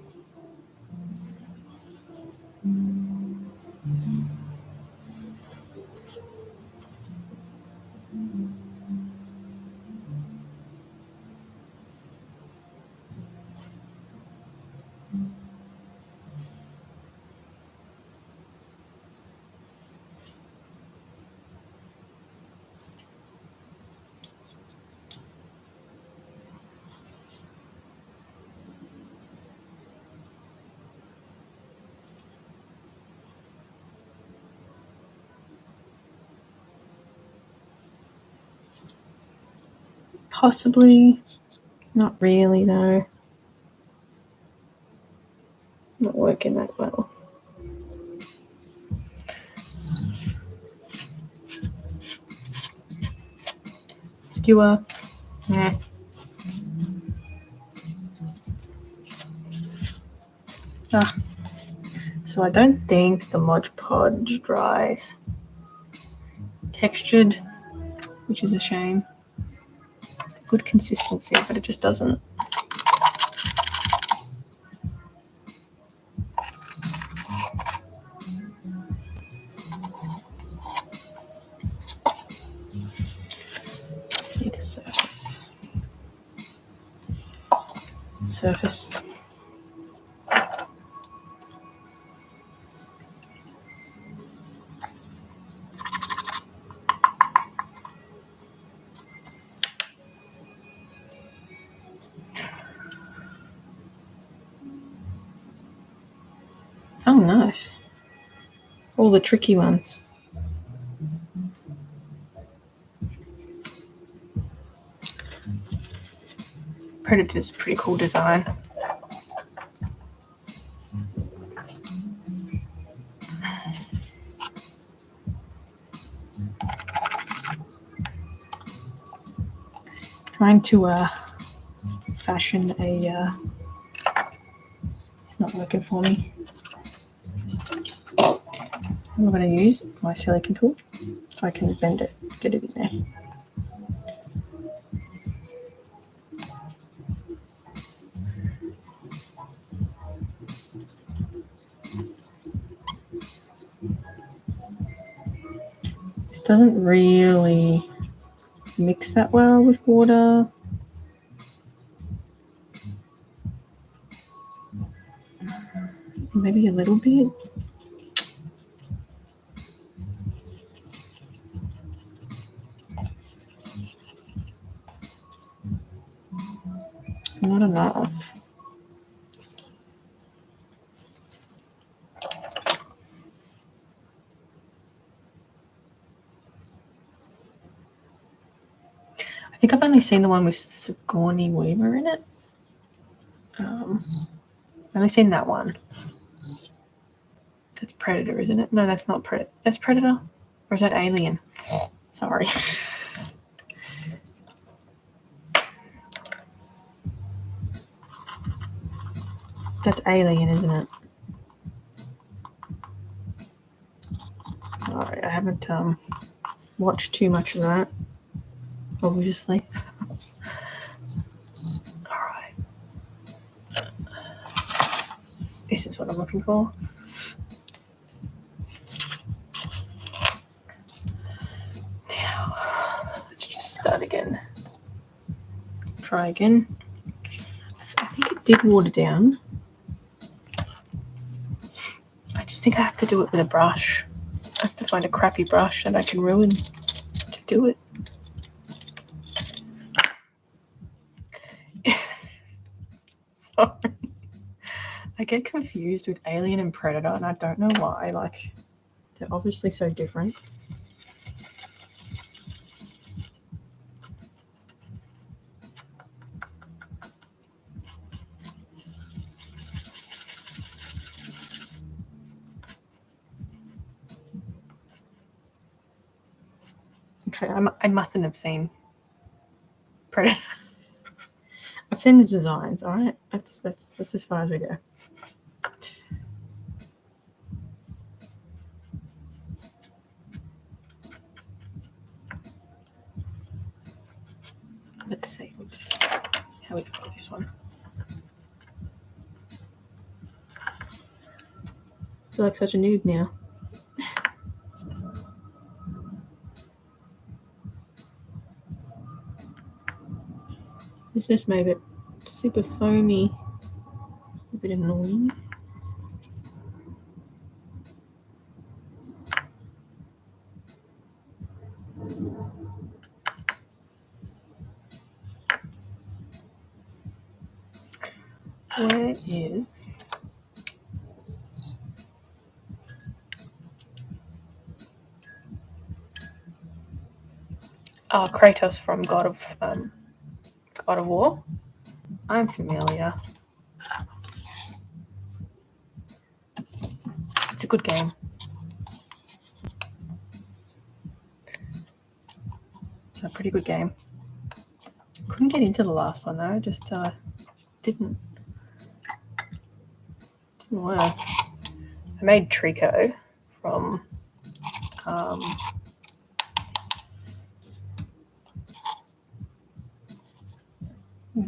Possibly, not really though. Not working that well. Skewer. So I don't think the Mod Podge dries. Textured, which is a shame. Good consistency, but it just doesn't. Need a surface. Surface. Oh, nice. All the tricky ones. Predator's a pretty cool design. Trying to fashion a it's not working for me. I'm going to use my silicone tool so I can bend it, get it in there. This doesn't really mix that well with water. Maybe a little bit. Not enough. I think I've only seen the one with Sigourney Weaver in it. I've only seen that one. That's Predator, isn't it? No, that's not Predator. That's Predator? Or is that Alien? Sorry. That's Alien, isn't it? Alright, I haven't watched too much of that, obviously. Alright. This is what I'm looking for. Now, let's just start again. Try again. I think it did water down. I just think I have to do it with a brush. I have to find a crappy brush that I can ruin to do it. Sorry. I get confused with Alien and Predator, and I don't know why. Like, they're obviously so different. Okay, I mustn't have seen Predator. I've seen the designs. All right, that's as far as we go. Let's see what this, how we got this one. I feel like such a noob now. This just made it super foamy. It's a bit annoying. Where is Kratos from God of War? I'm familiar. It's a good game. It's a pretty good game. Couldn't get into the last one though. Just didn't work. I made Trico from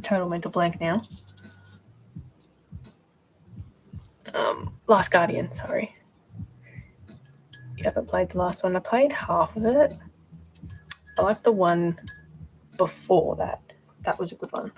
total mental blank now. Last Guardian, sorry. You haven't played the last one. I played half of it. I like the one before that. That was a good one.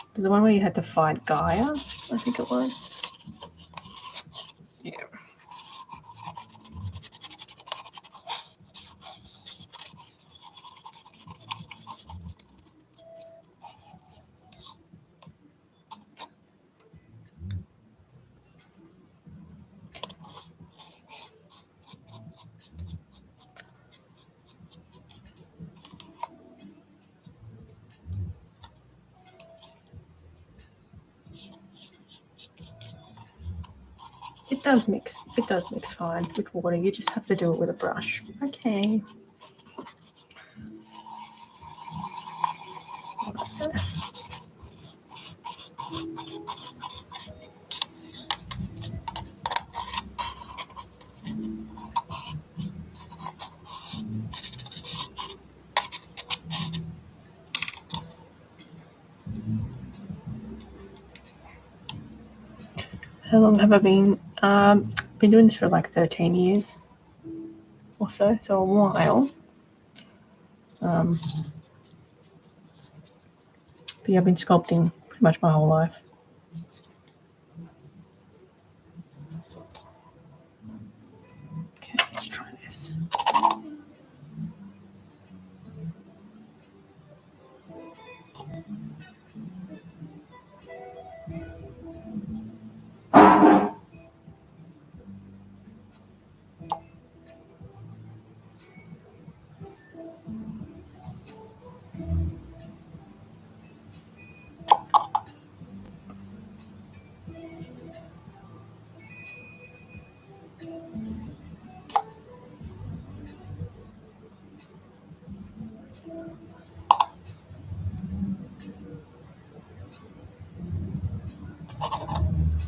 It was the one where you had to fight Gaia, I think it was. Yeah. It does mix fine with water. You just have to do it with a brush. Okay. How long have I been? Been doing this for like 13 years or so a while. But yeah, I've been sculpting pretty much my whole life. Okay, let's try this.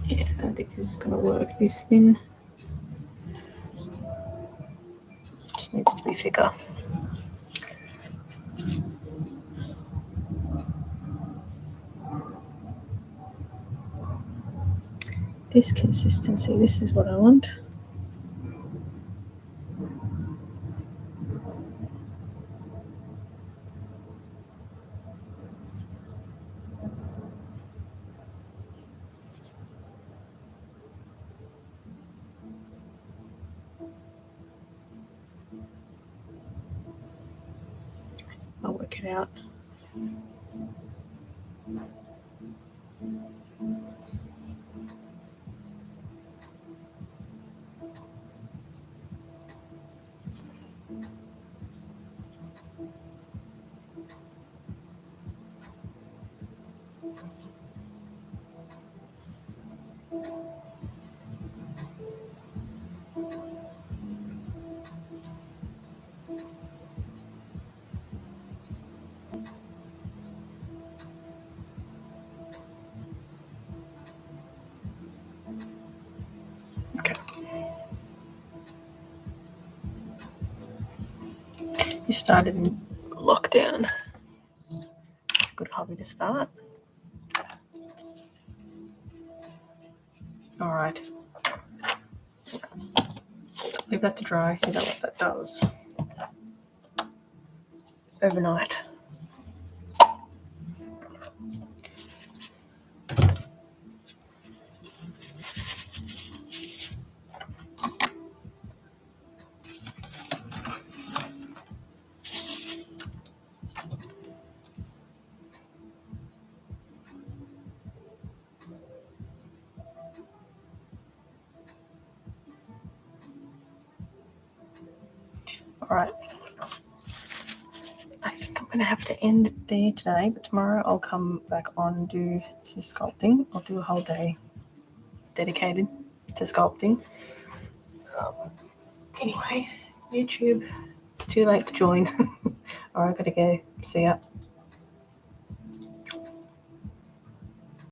Yeah, I don't think this is going to work. This thin just needs to be thicker. This consistency, this is what I want. I'll work it out. Okay. You started in lockdown. It's a good hobby to start. All right. Leave that to dry, see what that does overnight. All right. I think I'm going to have to end it there today, but tomorrow I'll come back on and do some sculpting. I'll do a whole day dedicated to sculpting. Anyway, YouTube, too late to join. All right, I gotta go. See ya.